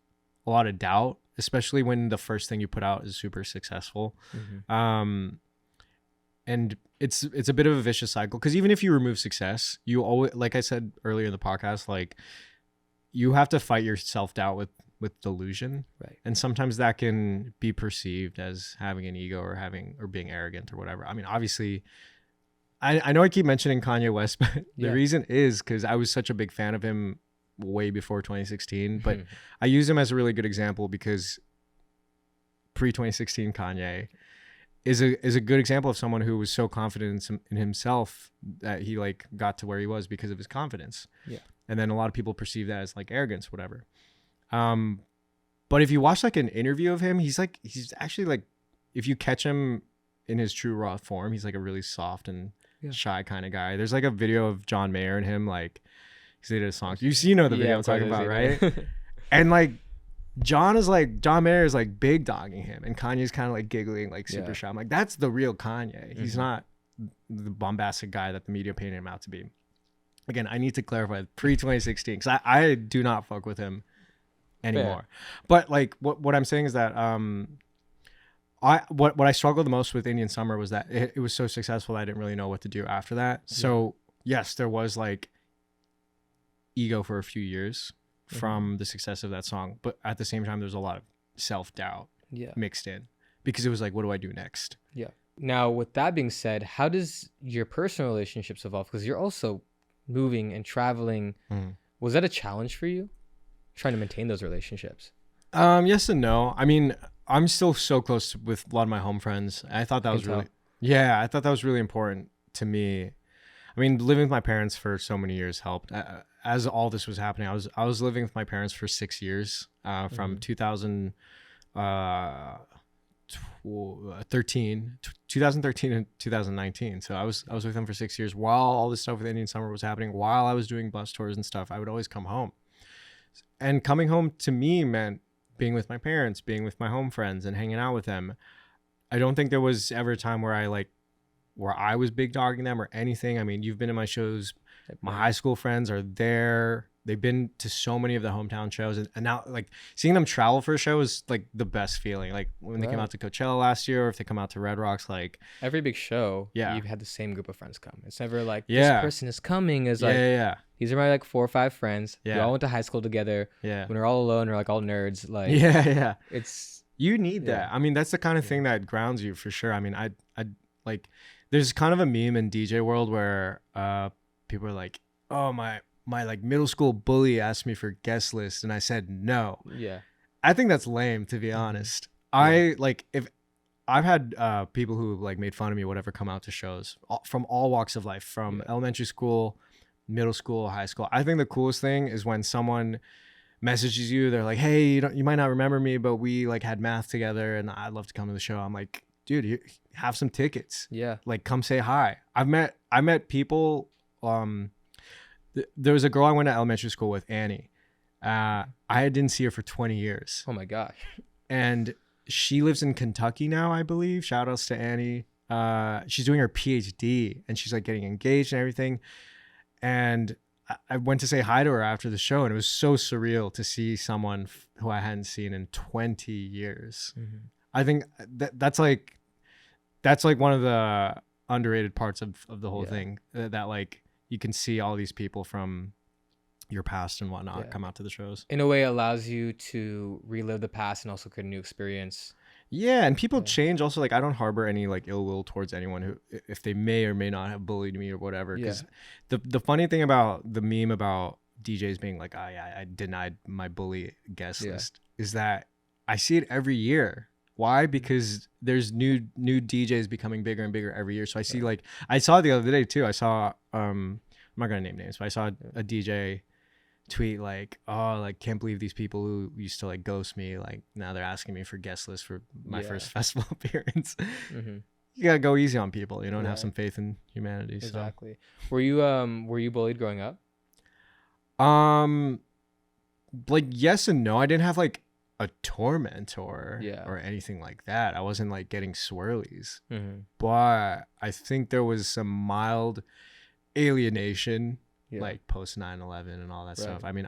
a lot of doubt, especially when the first thing you put out is super successful. And it's a bit of a vicious cycle, because even if you remove success, you always, like I said earlier in the podcast, like you have to fight your self-doubt with delusion. Right. And sometimes that can be perceived as having an ego or being arrogant or whatever. I mean, obviously I know I keep mentioning Kanye West, but the reason is because I was such a big fan of him way before 2016, but I use him as a really good example because pre-2016 Kanye is a good example of someone who was so confident in himself that he like got to where he was because of his confidence. Yeah. And then a lot of people perceive that as like arrogance, whatever. But if you watch like an interview of him, he's actually like, if you catch him in his true raw form, he's like a really soft and shy kind of guy. There's like a video of John Mayer and him, like, he did a song. You know the video I'm talking about, right? And like, John Mayer is like big dogging him, and Kanye's kind of like giggling, like super shy. I'm like, that's the real Kanye. He's not the bombastic guy that the media painted him out to be. Again, I need to clarify pre-2016 because I do not fuck with him anymore. Fair. But like what I'm saying is that what I struggled the most with Indian Summer was that it was so successful that I didn't really know what to do after that. So yes, there was like ego for a few years from the success of that song, but at the same time there's a lot of self-doubt mixed in because it was like, what do I do next? Yeah. Now with that being said, how does your personal relationships evolve? Because you're also moving and traveling. Was that a challenge for you, trying to maintain those relationships? Yes and no. I mean, I'm still so close with a lot of my home friends. I thought that was really important to me. I mean, living with my parents for so many years helped. As all this was happening, I was living with my parents for 6 years, from 2013 and 2019. So I was with them for 6 years while all this stuff with Indian Summer was happening. While I was doing bus tours and stuff, I would always come home, and coming home to me meant being with my parents, being with my home friends, and hanging out with them. I don't think there was ever a time where I was big dogging them or anything. I mean, you've been to my shows. My high school friends are there. They've been to so many of the hometown shows, and now like seeing them travel for a show is like the best feeling. Like when they came out to Coachella last year, or if they come out to Red Rocks, like every big show, you've had the same group of friends come. It's never like this person is coming. Is like these are my like 4 or 5 friends. We all went to high school together. When we're all alone, we're like all nerds. Like it's you need that. I mean, that's the kind of thing that grounds you for sure. I mean, I like there's kind of a meme in DJ world where people are like, oh my like middle school bully asked me for guest list and I said no. I think that's lame, to be honest. I like, if I've had people who like made fun of me, whatever, come out to shows from all walks of life, from elementary school, middle school, high school. I think the coolest thing is when someone messages you, they're like, hey, you might not remember me, but we like had math together and I'd love to come to the show. I'm like, dude, you have some tickets. Like, come say hi. I met people. There was a girl I went to elementary school with, Annie. I didn't see her for 20 years. Oh my gosh. And she lives in Kentucky now, I believe. Shout outs to Annie. She's doing her PhD and she's like getting engaged and everything. And I went to say hi to her after the show, and it was so surreal to see someone who I hadn't seen in 20 years. I think that's like one of the underrated parts of the whole thing, that like you can see all these people from your past and whatnot come out to the shows. In a way, it allows you to relive the past and also create a new experience. And people change also. Like, I don't harbor any like ill will towards anyone who, if they may or may not have bullied me or whatever, because the funny thing about the meme about DJs being like, I denied my bully guest list, is that I see it every year. Why? Because there's new DJs becoming bigger and bigger every year. So I see like, I saw it the other day too. I saw I'm not gonna name names, but I saw a DJ tweet like, oh, like, can't believe these people who used to like ghost me, like now they're asking me for guest list for my first festival appearance. You gotta go easy on people, and have some faith in humanity. Exactly. So. Were you bullied growing up? Like, yes and no. I didn't have like a torment or anything like that. I wasn't like getting swirlies, but I think there was some mild alienation, like post 9/11 and all that stuff. I mean,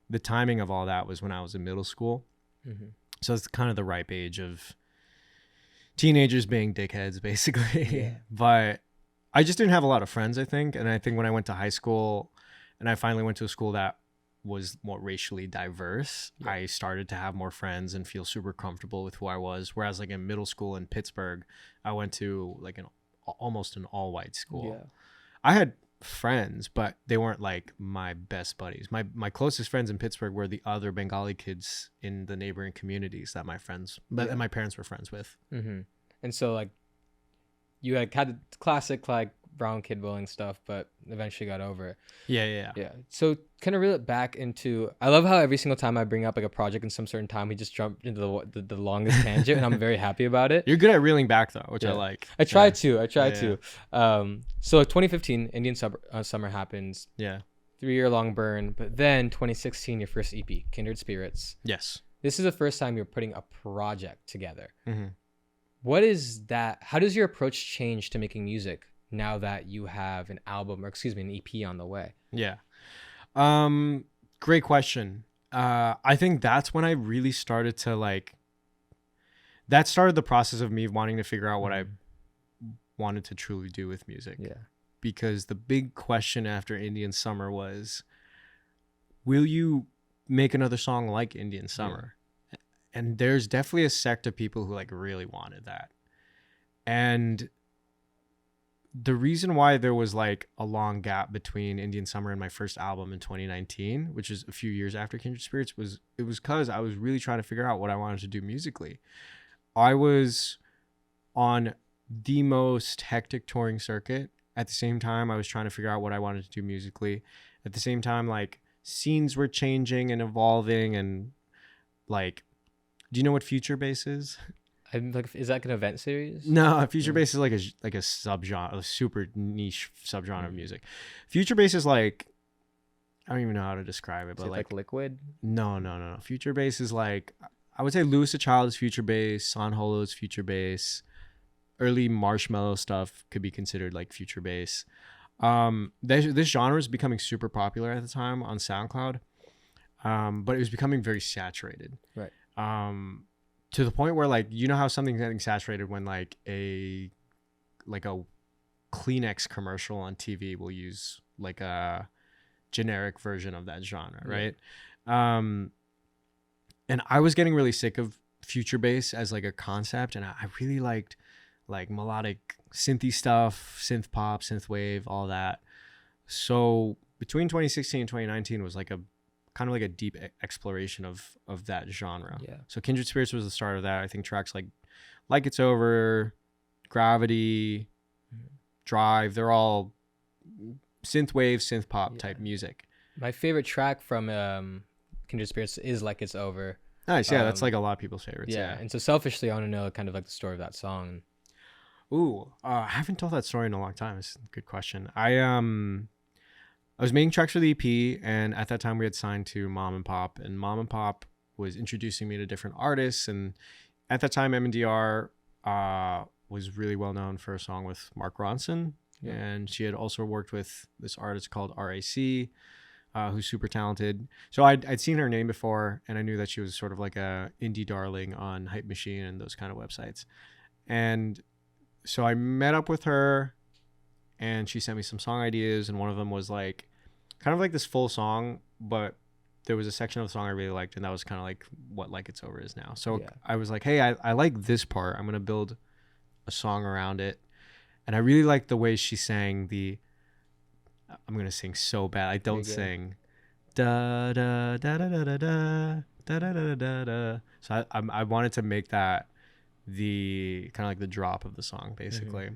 the timing of all that was when I was in middle school, so it's kind of the ripe age of teenagers being dickheads, basically. But I just didn't have a lot of friends, I think. And I think when I went to high school and I finally went to a school that was more racially diverse, I started to have more friends and feel super comfortable with who I was. Whereas like in middle school in Pittsburgh, I went to like almost an all-white school. I had friends, but they weren't like my best buddies. My closest friends in Pittsburgh were the other Bengali kids in the neighboring communities that my parents were friends with. And so like you had the classic like brown kid bullying stuff, but eventually got over it. Yeah. So kind of reel it back into, I love how every single time I bring up like a project in some certain time, we just jump into the longest tangent, and I'm very happy about it. You're good at reeling back though, which I like. I try to. So 2015, Indian Summer happens. 3-year long burn, but then 2016, your first EP, Kindred Spirits. Yes. This is the first time you're putting a project together. Mm-hmm. What is that? How does your approach change to making music now that you have an album, or excuse me, an EP on the way? Yeah. Great question. I think that's when I really started to like, that started the process of me wanting to figure out what I wanted to truly do with music. Yeah. Because the big question after Indian Summer was, will you make another song like Indian Summer? Yeah. And there's definitely a sect of people who like really wanted that. And the reason why there was like a long gap between Indian Summer and my first album in 2019, which is a few years after Kindred Spirits, was because I was really trying to figure out what I wanted to do musically. I was on the most hectic touring circuit. At the same time, I was trying to figure out what I wanted to do musically. At the same time, like, scenes were changing and evolving, and like, do you know what Future Bass is? I'm like, is that like an event series? No, Future Bass is like a subgenre, a super niche subgenre of music. Future Bass is like, I don't even know how to describe it, but like liquid? No. Future Bass is like, I would say Louis the Child is Future Bass, San Holo is Future Bass. Early Marshmello stuff could be considered like future bass. This genre is becoming super popular at the time on SoundCloud, but it was becoming very saturated. Right. To the point where, like, you know how something's getting saturated when like a Kleenex commercial on TV will use like a generic version of that genre, right? Yeah. And I was getting really sick of future bass as like a concept, and I really liked like melodic synthy stuff, synth pop, synth wave, all that. So between 2016 and 2019 was like a kind of like a deep exploration of that genre. Yeah. So Kindred Spirits was the start of that. I think tracks like It's Over, Gravity, Drive, they're all synth wave, synth pop type music. My favorite track from Kindred Spirits is Like It's Over. Nice. Yeah, that's like a lot of people's favorites. Yeah. And so selfishly, I want to know kind of like the story of that song. Ooh, I haven't told that story in a long time. It's a good question. I was making tracks for the EP, and at that time we had signed to Mom and Pop, and Mom and Pop was introducing me to different artists. And at that time, MNDR was really well known for a song with Mark Ronson, and she had also worked with this artist called RAC, who's super talented. So I'd seen her name before, and I knew that she was sort of like a indie darling on Hype Machine and those kind of websites. And so I met up with her, and she sent me some song ideas, and one of them was like kind of like this full song, but there was a section of the song I really liked, and that was kind of like what Like It's Over is now. So I was like, hey, I like this part. I'm going to build a song around it. And I really liked the way she sang I'm going to sing so bad. I don't sing. Da da da da da da da da da da da da. So I wanted to make that the kind of like the drop of the song, basically.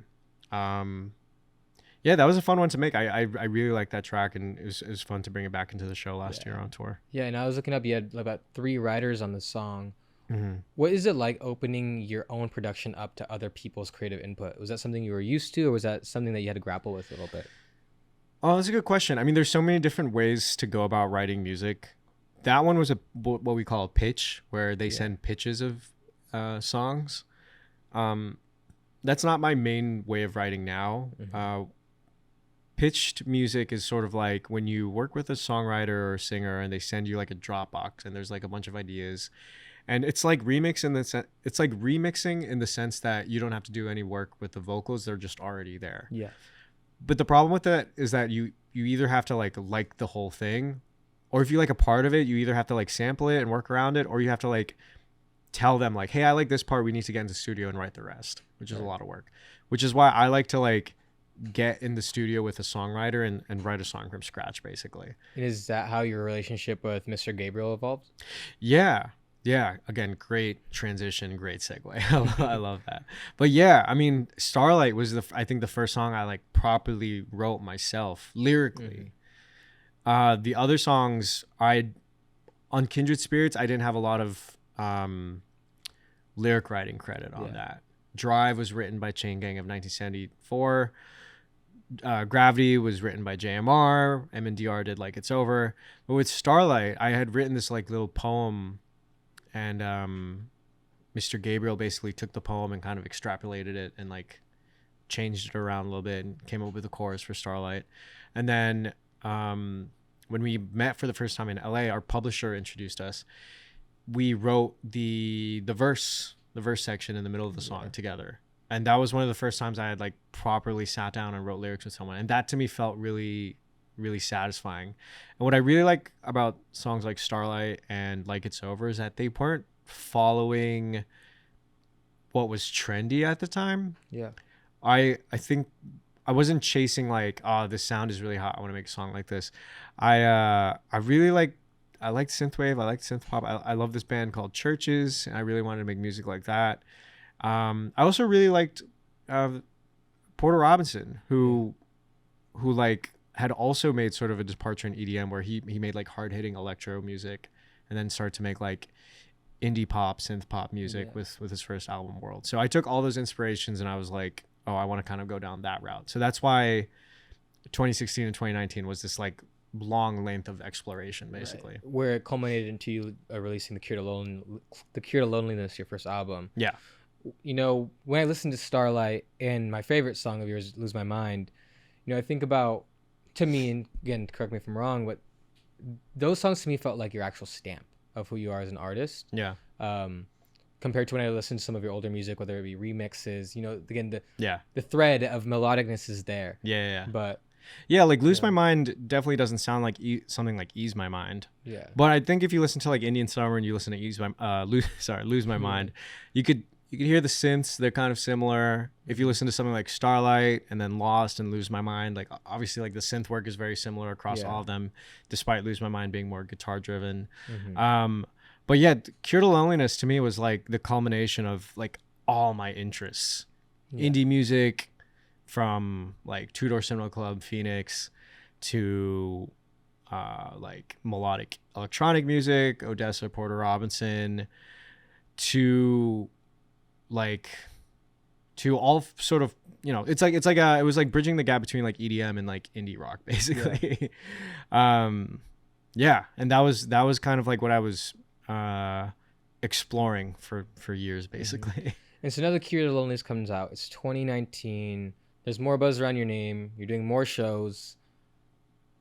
Yeah, that was a fun one to make. I really liked that track, and it was fun to bring it back into the show last year on tour. Yeah, and I was looking up, you had about 3 writers on the song. Mm-hmm. What is it like opening your own production up to other people's creative input? Was that something you were used to, or was that something that you had to grapple with a little bit? Oh, that's a good question. I mean, there's so many different ways to go about writing music. That one was what we call a pitch, where they send pitches of songs. That's not my main way of writing now. Pitched music is sort of like when you work with a songwriter or a singer, and they send you like a Dropbox, and there's like a bunch of ideas, and it's like it's like remixing in the sense that you don't have to do any work with the vocals; they're just already there. Yeah. But the problem with that is that you either have to like the whole thing, or if you like a part of it, you either have to like sample it and work around it, or you have to like tell them like, hey, I like this part, we need to get into the studio and write the rest, which is a lot of work. Which is why I like to like get in the studio with a songwriter and write a song from scratch, basically. And is that how your relationship with Mr. Gabriel evolved? Yeah. Again, great transition, great segue. I love that. But yeah, I mean, Starlight was I think the first song I like properly wrote myself lyrically. The other songs on Kindred Spirits, I didn't have a lot of lyric writing credit on that. Drive was written by Chain Gang of 1974. Gravity was written by JMR. MNDR did like It's Over. But with Starlight, I had written this like little poem, and Mr. Gabriel basically took the poem and kind of extrapolated it and like changed it around a little bit and came up with a chorus for Starlight. And then when we met for the first time in LA, our publisher introduced us. We wrote the verse section in the middle of the song together. And that was one of the first times I had like properly sat down and wrote lyrics with someone. And that to me felt really, really satisfying. And what I really like about songs like Starlight and Like It's Over is that they weren't following what was trendy at the time. Yeah. I think I wasn't chasing like, oh, this sound is really hot, I want to make a song like this. I really like, I liked synthwave, I liked synth pop. I love this band called Churches, and I really wanted to make music like that. I also really liked Porter Robinson, who like had also made sort of a departure in EDM, where he made like hard hitting electro music, and then started to make like indie pop, synth pop music with his first album, World. So I took all those inspirations and I was like, oh, I want to kind of go down that route. So that's why 2016 and 2019 was this like long length of exploration, basically. Right. Where it culminated into you releasing the Cure to Loneliness, your first album. Yeah. You know, when I listen to Starlight and my favorite song of yours, Lose My Mind, you know, I think about, to me, and again, correct me if I'm wrong, but those songs to me felt like your actual stamp of who you are as an artist. Yeah. Compared to when I listen to some of your older music, whether it be remixes, you know, again, the thread of melodicness is there. Yeah. But yeah, like Lose My Mind definitely doesn't sound like something like Ease My Mind. Yeah. But I think if you listen to like Indian Summer and you listen to Lose My Mind, you could hear the synths. They're kind of similar. If you listen to something like Starlight and then Lost and Lose My Mind, like obviously like the synth work is very similar across all of them, despite Lose My Mind being more guitar driven. But yeah, Cure to Loneliness to me was like the culmination of like all my interests. Indie music, from like Two Door Cinema Club, Phoenix, to like melodic electronic music, ODESZA, Porter Robinson, to all sort of, you know, it was like bridging the gap between like EDM and like indie rock, basically. And that was kind of like what I was exploring for years, basically. And so now the Cure to Loneliness comes out. It's 2019. There's more buzz around your name. You're doing more shows.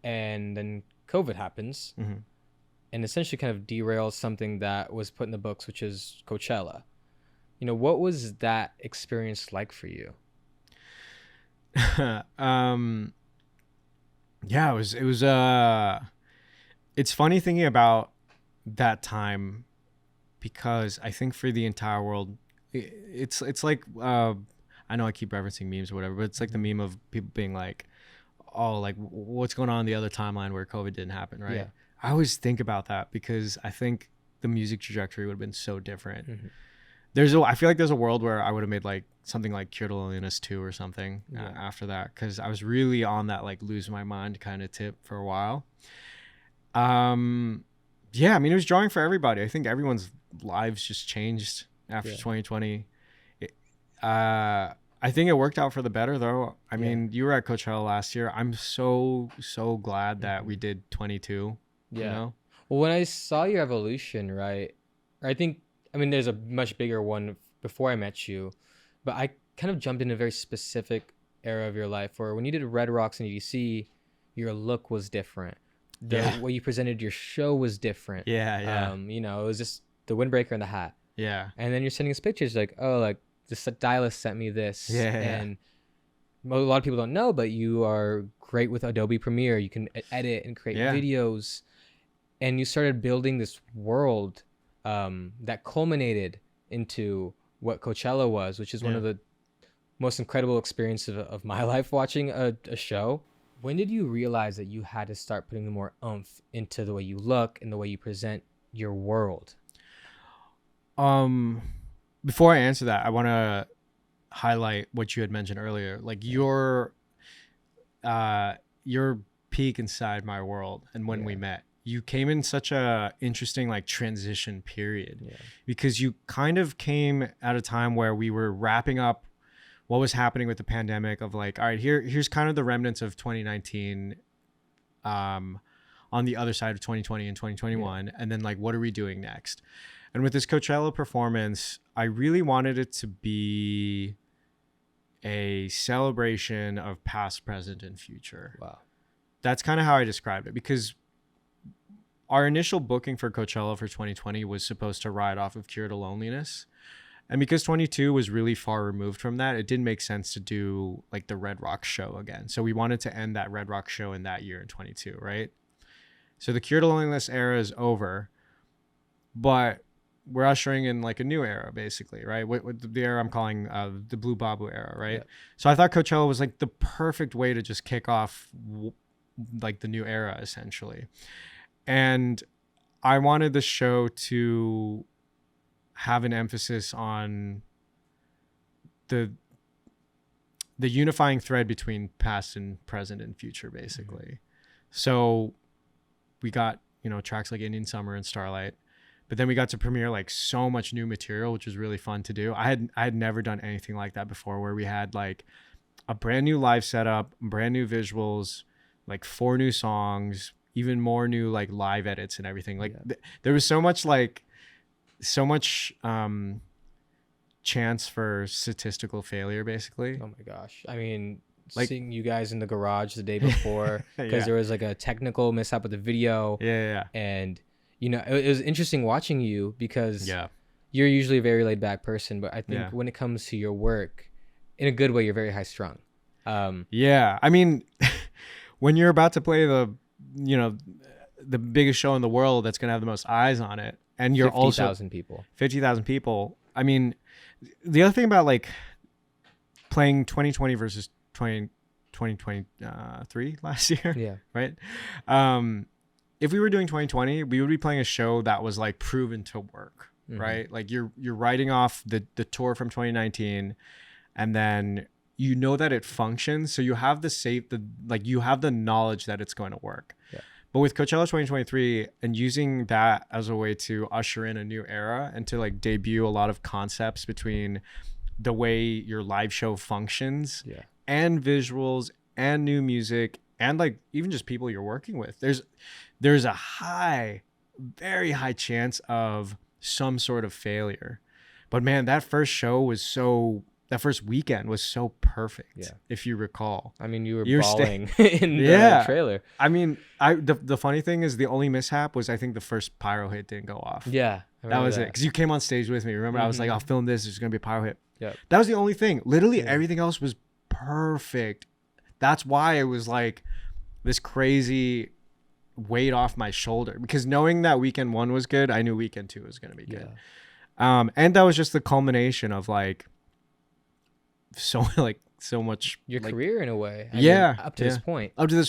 And then COVID happens. And essentially kind of derails something that was put in the books, which is Coachella. You know, what was that experience like for you? It was it's funny thinking about that time, because I think for the entire world, it's like I know I keep referencing memes or whatever, but it's like the meme of people being like, oh, like what's going on in the other timeline where COVID didn't happen, right? I always think about that, because I think the music trajectory would have been so different. I feel like there's a world where I would have made like something like Cure to Loneliness 2 or something after that, because I was really on that like Lose My Mind kind of tip for a while. I mean, it was drawing for everybody. I think everyone's lives just changed after 2020. I think it worked out for the better, though. I mean, you were at Coachella last year. I'm so glad that we did 22. You know? Well, when I saw your evolution, right, I mean, there's a much bigger one before I met you, but I kind of jumped in a very specific era of your life where when you did Red Rocks and EDC, your look was different. The way you presented your show was different. You know, it was just the windbreaker and the hat. And then you're sending us pictures like, oh, like the stylist sent me this. And a lot of people don't know, but you are great with Adobe Premiere. You can edit and create videos. And you started building this world that culminated into what Coachella was, which is one of the most incredible experiences of my life, watching a show. When did you realize that you had to start putting more oomph into the way you look and the way you present your world? Before I answer that, I want to highlight what you had mentioned earlier, like your peek inside my world. And when we met, you came in such a interesting like transition period, because you kind of came at a time where we were wrapping up what was happening with the pandemic of like, all right, here's kind of the remnants of 2019 on the other side of 2020 and 2021. And then like, what are we doing next? And with this Coachella performance, I really wanted it to be a celebration of past, present, and future. Wow. That's kind of how I described it, because our initial booking for Coachella for 2020 was supposed to ride off of Cure to Loneliness. And because 22 was really far removed from that, it didn't make sense to do like the Red Rock show again. So we wanted to end that Red Rock show in that year in 22, right? So the Cure to Loneliness era is over, but we're ushering in like a new era, basically, right? With the era I'm calling the Blue Babu era, right? Yeah. So I thought Coachella was like the perfect way to just kick off like the new era, essentially. And I wanted the show to have an emphasis on the unifying thread between past and present and future, basically. Mm-hmm. So we got, you know, tracks like Indian Summer and Starlight, but then we got to premiere like so much new material, which was really fun to do. I had never done anything like that before, where we had like a brand new live setup, brand new visuals, like 4 new songs, even more new like live edits and everything. Like there was so much chance for statistical failure, basically. Oh my gosh. I mean, like, seeing you guys in the garage the day before, because there was like a technical mishap with the video. Yeah. And, you know, it was interesting watching you, because you're usually a very laid back person, but I think when it comes to your work, in a good way, you're very high strung. I mean, when you're about to play the biggest show in the world that's going to have the most eyes on it, and you're 50,000 people. I mean, the other thing about like playing 2020 versus 2023 last year, right? If we were doing 2020, we would be playing a show that was like proven to work, right? Like you're writing off the tour from 2019, and then you know that it functions, so you have you have the knowledge that it's going to work. But with Coachella 2023 and using that as a way to usher in a new era and to like debut a lot of concepts between the way your live show functions and visuals and new music and like even just people you're working with, there's a very high chance of some sort of failure. But man, that first weekend was so perfect. If you recall. I mean, you were bawling in the trailer. I mean, the funny thing is the only mishap was I think the first pyro hit didn't go off. Yeah. That was it. Because you came on stage with me. Remember, I was like, I'll film this. There's going to be a pyro hit. Yeah. That was the only thing. Literally everything else was perfect. That's why it was like this crazy weight off my shoulder. Because knowing that weekend 1 was good, I knew weekend 2 was going to be good. And that was just the culmination of like, so much your career in a way. I mean, up to this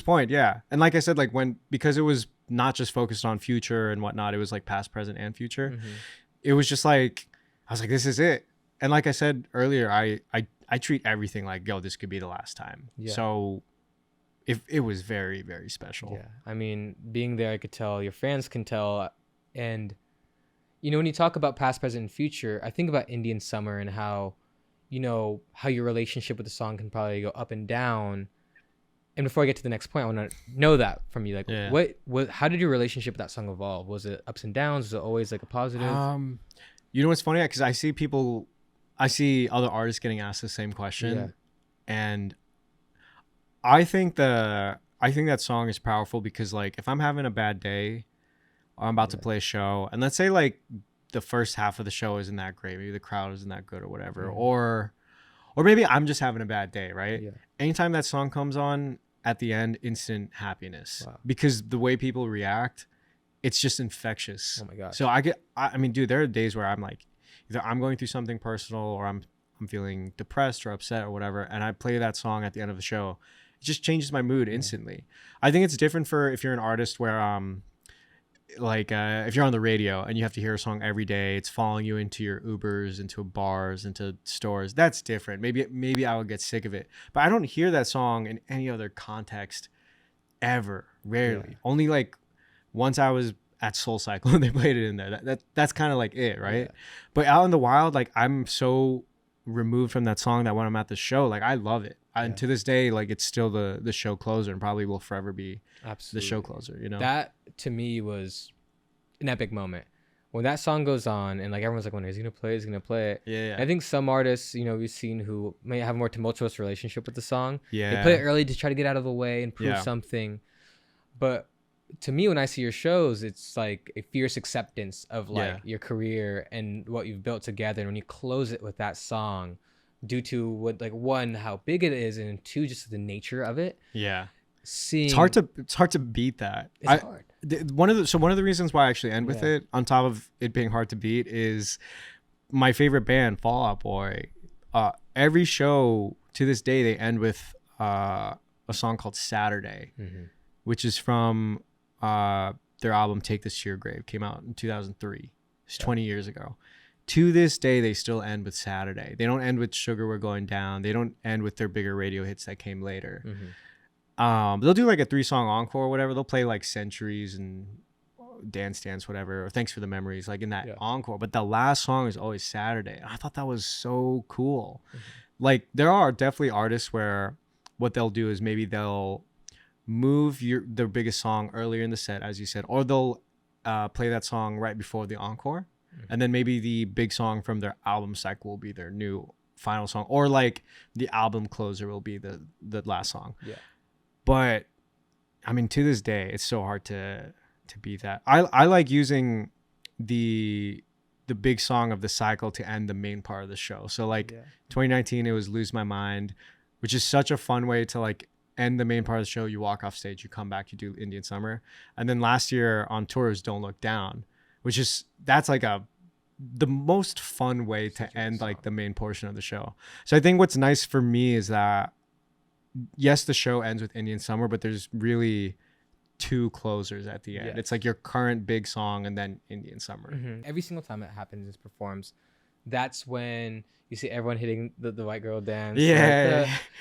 point. And like I said, like because it was not just focused on future and whatnot, it was like past, present, and future. It was just like I was like, this is it. And like I said earlier, I treat everything like, yo, this could be the last time. So it was very, very special. I mean, being there, I could tell, your fans can tell. And you know, when you talk about past, present, and future, I think about Indian Summer and how, you know, how your relationship with the song can probably go up and down. And before I get to the next point, I want to know that from you. Like, how did your relationship with that song evolve? Was it ups and downs? Was it always like a positive? You know what's funny? Because I see other artists getting asked the same question, and I think that song is powerful because like if I'm having a bad day, or I'm about to play a show, and let's say like the first half of the show isn't that great, maybe the crowd isn't that good or whatever, or maybe I'm just having a bad day, right? Anytime that song comes on, at the end, instant happiness. Because the way people react, it's just infectious. Oh my gosh. So I mean, dude, there are days where I'm like, either I'm going through something personal or I'm feeling depressed or upset or whatever, and I play that song at the end of the show, it just changes my mood instantly. I think it's different for if you're an artist where if you're on the radio and you have to hear a song every day, it's following you into your Ubers, into bars, into stores. That's different. Maybe I would get sick of it, but I don't hear that song in any other context ever. Rarely. Only like once I was at Soul Cycle and they played it in there. That's kind of like it, right? But out in the wild, like I'm so removed from that song that when I'm at the show, like I love it. And to this day, like it's still the show closer and probably will forever be the show closer, you know? That to me was an epic moment. When that song goes on and like everyone's like, when is he gonna play? Is he gonna play it? Yeah. I think some artists, you know, we've seen who may have a more tumultuous relationship with the song. Yeah. They play it early to try to get out of the way and prove something. But to me, when I see your shows, it's like a fierce acceptance of like your career and what you've built together. And when you close it with that song, due to what, like, one, how big it is, and two, just the nature of it. Yeah. Seeing It's hard to beat that. It's hard. One of the reasons why I actually end with it, on top of it being hard to beat, is my favorite band, Fall Out Boy. Every show to this day, they end with a song called Saturday, which is from their album Take This to Your Grave. Came out in 2003. It's 20 years ago. To this day, they still end with Saturday. They don't end with Sugar We're Going Down. They don't end with their bigger radio hits that came later. They'll do like a 3-song encore or whatever. They'll play like Centuries and Dance Dance, whatever, or Thanks for the Memories, like in that encore. But the last song is always Saturday. I thought that was so cool. Like there are definitely artists where what they'll do is maybe they'll move their biggest song earlier in the set, as you said, or they'll play that song right before the encore, and then maybe the big song from their album cycle will be their new final song, or like the album closer will be the last song. But I mean, to this day, it's so hard to beat that. I like using the big song of the cycle to end the main part of the show. So like 2019, it was Lose My Mind, which is such a fun way to like end the main part of the show. You walk off stage, you come back, you do Indian Summer. And then last year on tour was Don't Look Down, that's like the most fun way to end like the main portion of the show. So I think what's nice for me is that yes, the show ends with Indian Summer, but there's really 2 closers at the end. It's like your current big song and then Indian Summer. Every single time it happens, it performs. That's when you see everyone hitting the white girl dance.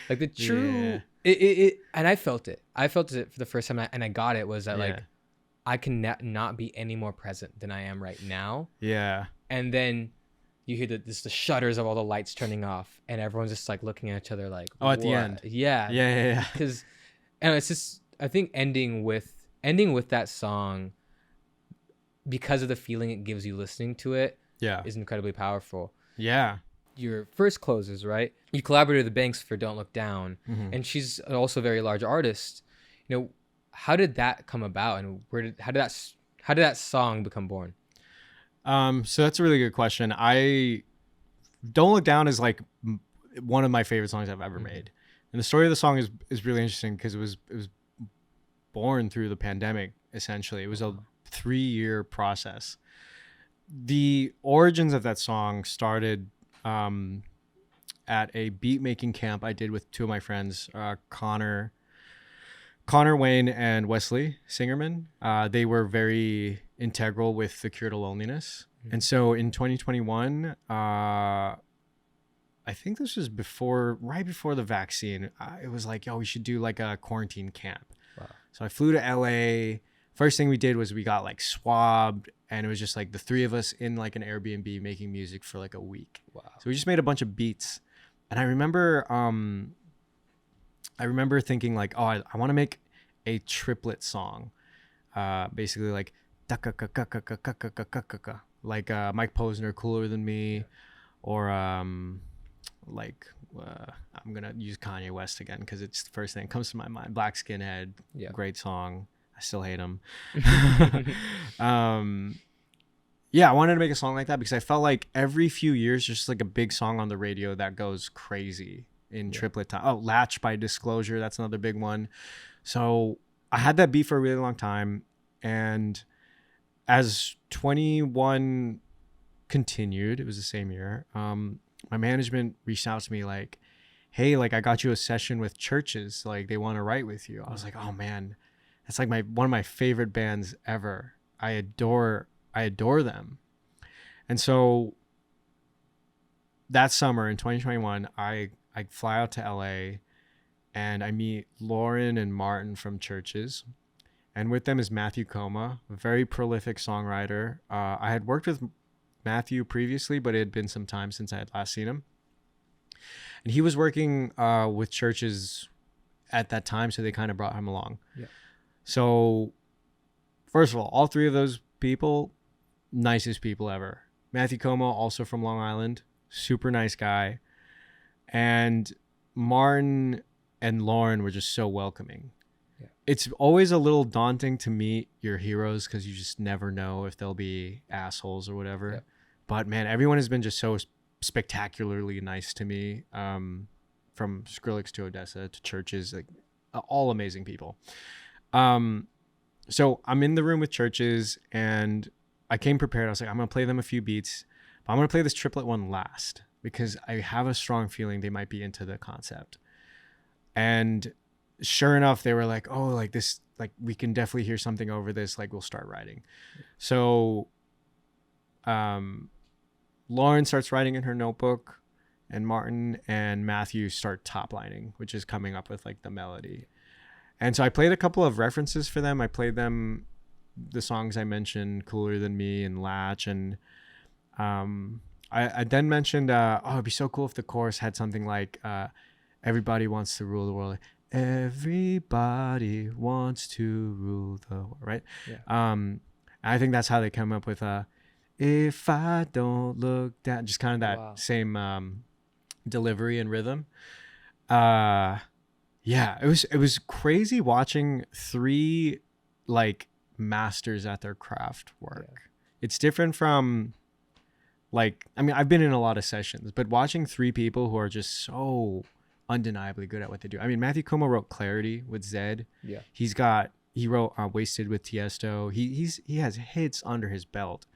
Like the true. It and I felt it. I felt it for the first time, and I got it. Was that like I can not be any more present than I am right now. And then you hear the shutters of all the lights turning off, and everyone's just like looking at each other like, at the end. Because, and it's just, I think ending with that song, because of the feeling it gives you listening to it, is incredibly powerful. Your first closes, right? You collaborated with the Banks for Don't Look Down, and she's also a very large artist. You know, how did that come about, and how did that song become born? So that's a really good question. Don't Look Down is like one of my favorite songs I've ever made. And the story of the song is really interesting because it was born through the pandemic, essentially. It was a 3-year process. The origins of that song started at a beat making camp I did with 2 of my friends, Connor Wayne and Wesley Singerman. They were very integral with The Cure to Loneliness. And so in 2021, I think this was right before the vaccine, it was like, we should do like a quarantine camp. So I flew to LA. First thing we did was we got like swabbed, and it was just like the 3 of us in like an Airbnb making music for like a week. So we just made a bunch of beats. And I remember thinking like, I want to make a triplet song. Basically like like Mike Posner, Cooler Than Me, or like I'm gonna use Kanye West again because it's the first thing that comes to my mind. Black Skinhead, great song. I still hate him. I wanted to make a song like that because I felt like every few years, just like a big song on the radio that goes crazy in triplet time. Latch by Disclosure, that's another big one. So I had that beat for a really long time, and as 21 continued, it was the same year, my management reached out to me like, hey, like I got you a session with Churches, like they want to write with you. I was like, oh man, that's like one of my favorite bands ever. I adore them. And so that summer in 2021, I fly out to LA and I meet Lauren and Martin from Churches. And with them is Matthew Coma, a very prolific songwriter. I had worked with Matthew previously, but it had been some time since I had last seen him. And he was working with churches at that time, so they kind of brought him along. Yeah. So first of all three of those people, nicest people ever. Matthew Como, also from Long Island, super nice guy. And Martin and Lauren were just so welcoming. Yeah. It's always a little daunting to meet your heroes because you just never know if they'll be assholes or whatever. Yeah. But man, everyone has been just so spectacularly nice to me, from Skrillex to ODESZA to churches, like all amazing people. So I'm in the room with churches and I came prepared. I was like, I'm going to play them a few beats, but I'm going to play this triplet one last because I have a strong feeling they might be into the concept. And sure enough, they were like, oh, like this, like we can definitely hear something over this. Like we'll start writing. So, Lauren starts writing in her notebook and Martin and Matthew start top lining, which is coming up with like the melody. And so I played a couple of references for them. I played them the songs I mentioned, Cooler Than Me and Latch. And I then mentioned, oh, it'd be so cool if the chorus had something like, everybody wants to rule the world. Everybody wants to rule the world, right? Yeah. I think that's how they come up with, if I don't look down, just kind of that same delivery and rhythm. Yeah, it was crazy watching three like masters at their craft work. Yeah. It's different from like, I mean, I've been in a lot of sessions, but watching three people who are just so undeniably good at what they do. I mean, Matthew Como wrote Clarity with Zed. Yeah. He wrote Wasted with Tiesto. He has hits under his belt.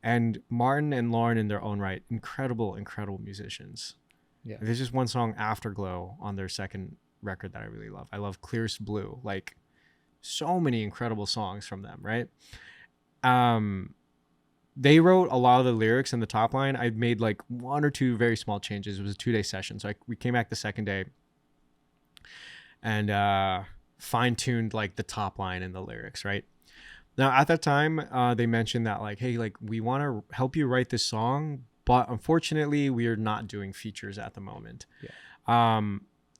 And Martin and Lauren in their own right, incredible musicians. Yeah. There's just one song, Afterglow, on their second record that I really love. I love Clearest Blue. Like, so many incredible songs from them, right? They wrote a lot of the lyrics in the top line. I made like one or two very small changes. It was a 2-day session. So we came back the second day and fine-tuned like the top line and the lyrics, right? Now, at that time, they mentioned that like, hey, like we want to help you write this song, but unfortunately, we are not doing features at the moment. Yeah.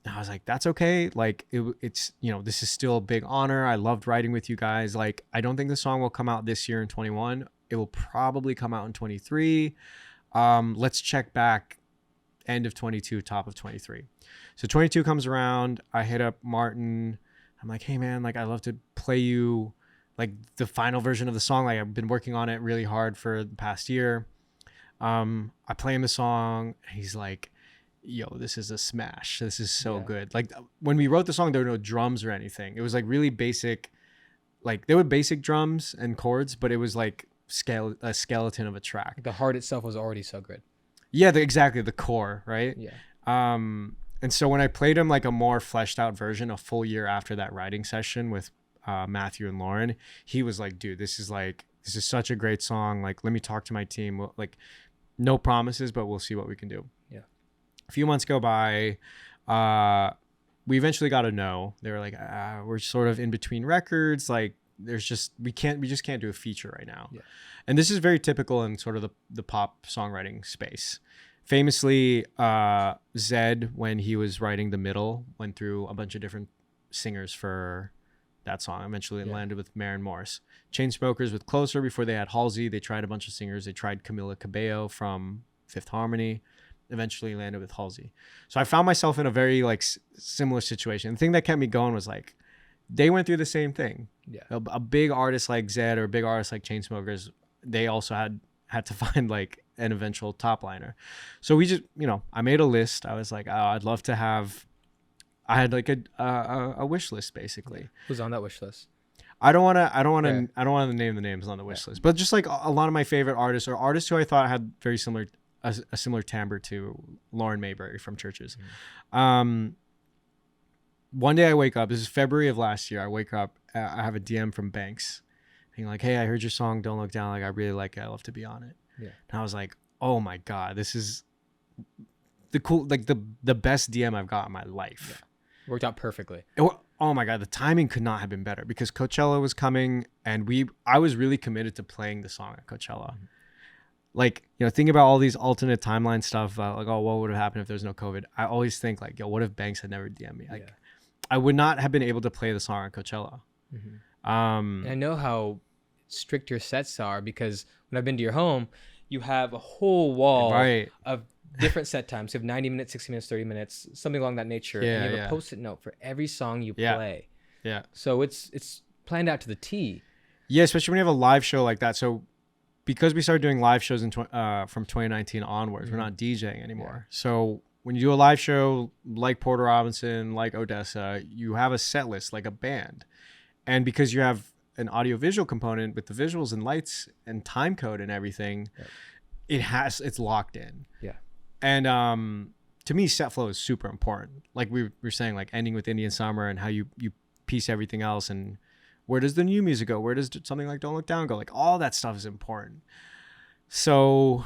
I was like, that's okay. Like it's, you know, this is still a big honor. I loved writing with you guys. Like, I don't think the song will come out this year in 21. It will probably come out in 23. Let's check back end of 22, top of 23. So 22 comes around. I hit up Martin. I'm like, hey man, like I'd love to play you like the final version of the song. Like I've been working on it really hard for the past year. I play him the song. He's like, yo, this is a smash. This is so good. Like when we wrote the song, there were no drums or anything. It was like really basic. Like there were basic drums and chords, but it was like a skeleton of a track. The heart itself was already so good. Yeah, exactly. The core, right? Yeah. And so when I played him like a more fleshed out version, a full year after that writing session with Matthew and Lauren, he was like, dude, this is such a great song. Like, let me talk to my team. Like, no promises, but we'll see what we can do. Yeah. A few months go by. We eventually got a no. They were like, we're sort of in between records. Like, we just can't do a feature right now. Yeah. And this is very typical in sort of the pop songwriting space. Famously, Zed, when he was writing The Middle, went through a bunch of different singers for that song. Eventually it landed with Maren Morris. Chainsmokers with Closer, before they had Halsey, they tried a bunch of singers. They tried Camila Cabello from Fifth Harmony. Eventually landed with Halsey. So I found myself in a very like similar situation. The thing that kept me going was like, they went through the same thing. Yeah. A big artist like Zed or a big artist like Chainsmokers, they also had to find like an eventual top liner. So we just, I made a list. I was like, oh, I'd love to have, I had like a wish list basically. Who's on that wish list? I don't want to name the names on the wish list, but just like a lot of my favorite artists or artists who I thought had very similar, a similar timbre to Lauren Mayberry from Churches. Mm-hmm. One day I wake up, this is February of last year. I wake up, I have a DM from Banks being like, hey, I heard your song, Don't Look Down. Like, I really like it. I'd love to be on it. Yeah. And I was like, oh my God, this is the best DM I've got in my life. Yeah. Worked out perfectly. Oh my God, the timing could not have been better because Coachella was coming and I was really committed to playing the song at Coachella. Mm-hmm. like, you know, thinking about all these alternate timeline stuff, like, oh, what would have happened if there's no COVID? I always think like, yo, what if Banks had never DM'd me? Like, I would not have been able to play the song at Coachella. And I know how strict your sets are, because when I've been to your home, you have a whole wall of different set times. You have 90 minutes, 60 minutes, 30 minutes, something along that nature. And you have a post-it note for every song you play. Yeah. So it's planned out to the T. Yeah, especially when you have a live show like that. So because we started doing live shows from 2019 onwards, we're not DJing anymore. So when you do a live show like Porter Robinson, like ODESZA, you have a set list like a band. And because you have an audio-visual component with the visuals and lights and time code and everything, it's locked in. Yeah. And to me, set flow is super important. Like we were saying, like ending with Indian Summer and how you piece everything else, and where does the new music go? Where does something like Don't Look Down go? Like all that stuff is important. So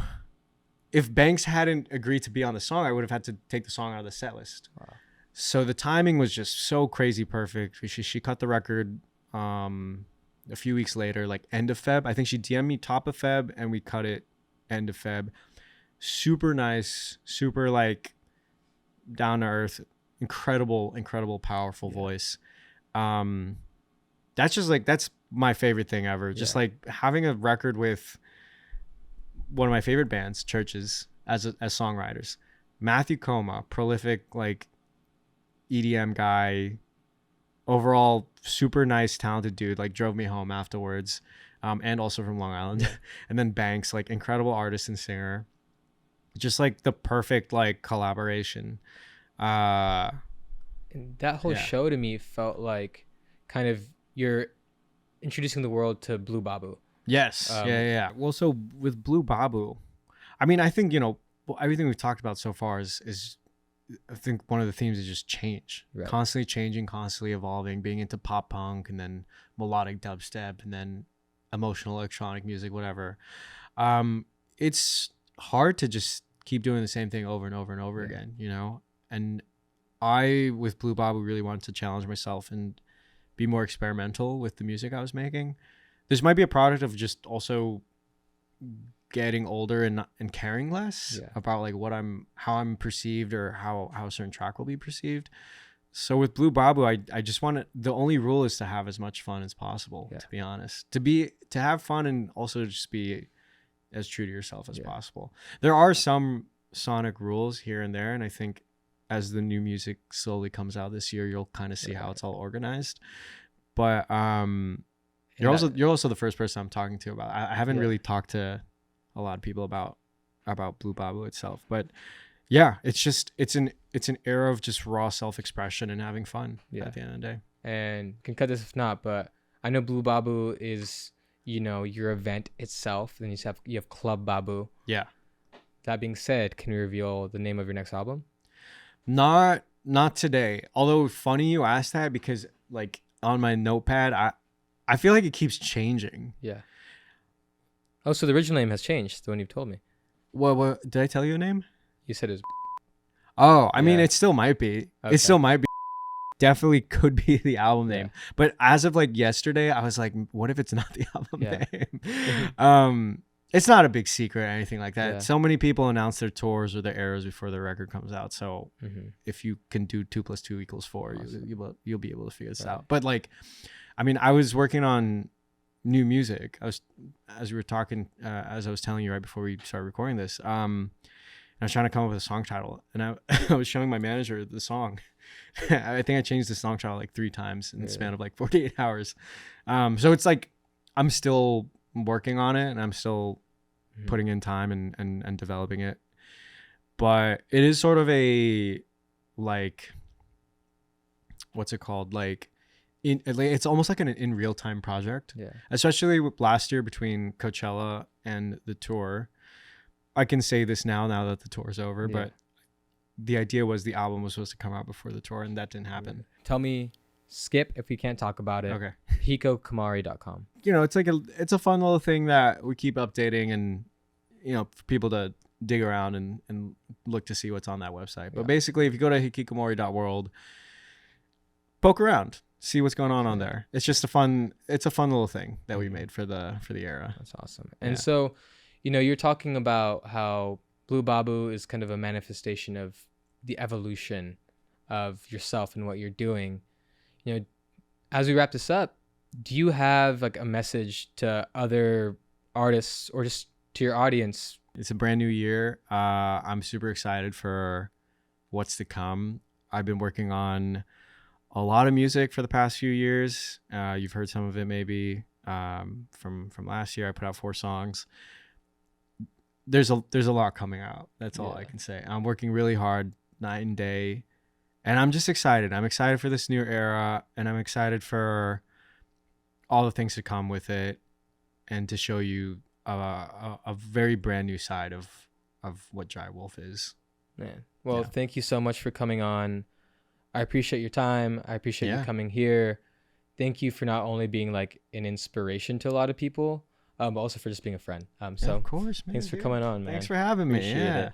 if Banks hadn't agreed to be on the song, I would have had to take the song out of the set list. Wow. So the timing was just so crazy perfect. She cut the record a few weeks later, like end of Feb. I think she DM'd me top of Feb and we cut it end of Feb. Super nice, super like down to earth, incredible, powerful voice. That's just like, that's my favorite thing ever. Just like having a record with one of my favorite bands, Churches, as songwriters. Matthew Coma, prolific like EDM guy, overall super nice, talented dude, like drove me home afterwards, and also from Long Island. And then Banks, like incredible artist and singer, just like the perfect like collaboration. And that whole show to me felt like kind of you're introducing the world to Blue Babu. Yes. Yeah. Well, so with Blue Babu, I mean, I think, you know, everything we've talked about so far is I think one of the themes is just change, constantly changing, constantly evolving, being into pop punk and then melodic dubstep and then emotional electronic music, whatever. It's hard to just keep doing the same thing over and over and over again, you know? And I, with Blue Babu, really wanted to challenge myself and be more experimental with the music I was making. This might be a product of just also getting older and caring less about like how I'm perceived or how a certain track will be perceived. So with Blue Babu, I just want to, the only rule is to have as much fun as possible, to be honest, to have fun and also just be as true to yourself as possible. There are some sonic rules here and there, and I think as the new music slowly comes out this year, you'll kind of see how it's all organized. But you're also the first person I'm talking to about. I haven't really talked to a lot of people about Blue Babu itself, but yeah, it's an era of just raw self-expression and having fun at the end of the day. And can cut this if not, but I know Blue Babu is, you know, your event itself. Then you have Club Babu. Yeah. That being said, can you reveal the name of your next album? Not today. Although funny you asked that, because like on my notepad, I feel like it keeps changing. Yeah. Oh, so the original name has changed, the one you've told me. What did I tell you a name? You said it was... Oh, I mean, it still might be. Okay. It still might be. Definitely could be the album name. But as of like yesterday, I was like, what if it's not the album name? It's not a big secret or anything like that. So many people announce their tours or their eras before their record comes out. So if you can do 2 + 2 = 4, awesome. You'll be able to figure this out. But like, I mean, I was working on new music. As we were talking, as I was telling you right before we started recording this, I was trying to come up with a song title, and I was showing my manager the song. I think I changed the song title like 3 times in the span of like 48 hours. So it's like I'm still working on it, and I'm still putting in time and developing it. But it is sort of a like, what's it called? Like, it's almost like an in real time project. Yeah. Especially with last year between Coachella and the tour. I can say this now that the tour's over, but the idea was the album was supposed to come out before the tour, and that didn't happen. Tell me, skip if we can't talk about it. Okay. hikokamari.com. You know, it's like it's a fun little thing that we keep updating, and you know, for people to dig around and look to see what's on that website. But basically, if you go to hikikomori.world, poke around, see what's going on there. It's just a fun little thing that we made for the era. That's awesome. And so, You know, you're talking about how Blue Babu is kind of a manifestation of the evolution of yourself and what you're doing. You know, as we wrap this up, do you have like a message to other artists or just to your audience? It's a brand new year. I'm super excited for what's to come. I've been working on a lot of music for the past few years. You've heard some of it maybe from last year. I put out 4 songs. There's a lot coming out. That's all I can say. I'm working really hard night and day, and I'm just excited. I'm excited for this new era, and I'm excited for all the things to come with it, and to show you a very brand new side of what Dry Wolf is. Man, well, thank you so much for coming on. I appreciate your time. I appreciate you coming here. Thank you for not only being like an inspiration to a lot of people, but also for just being a friend. So of course, man, thanks for coming on, man. Thanks for having me. Appreciate it.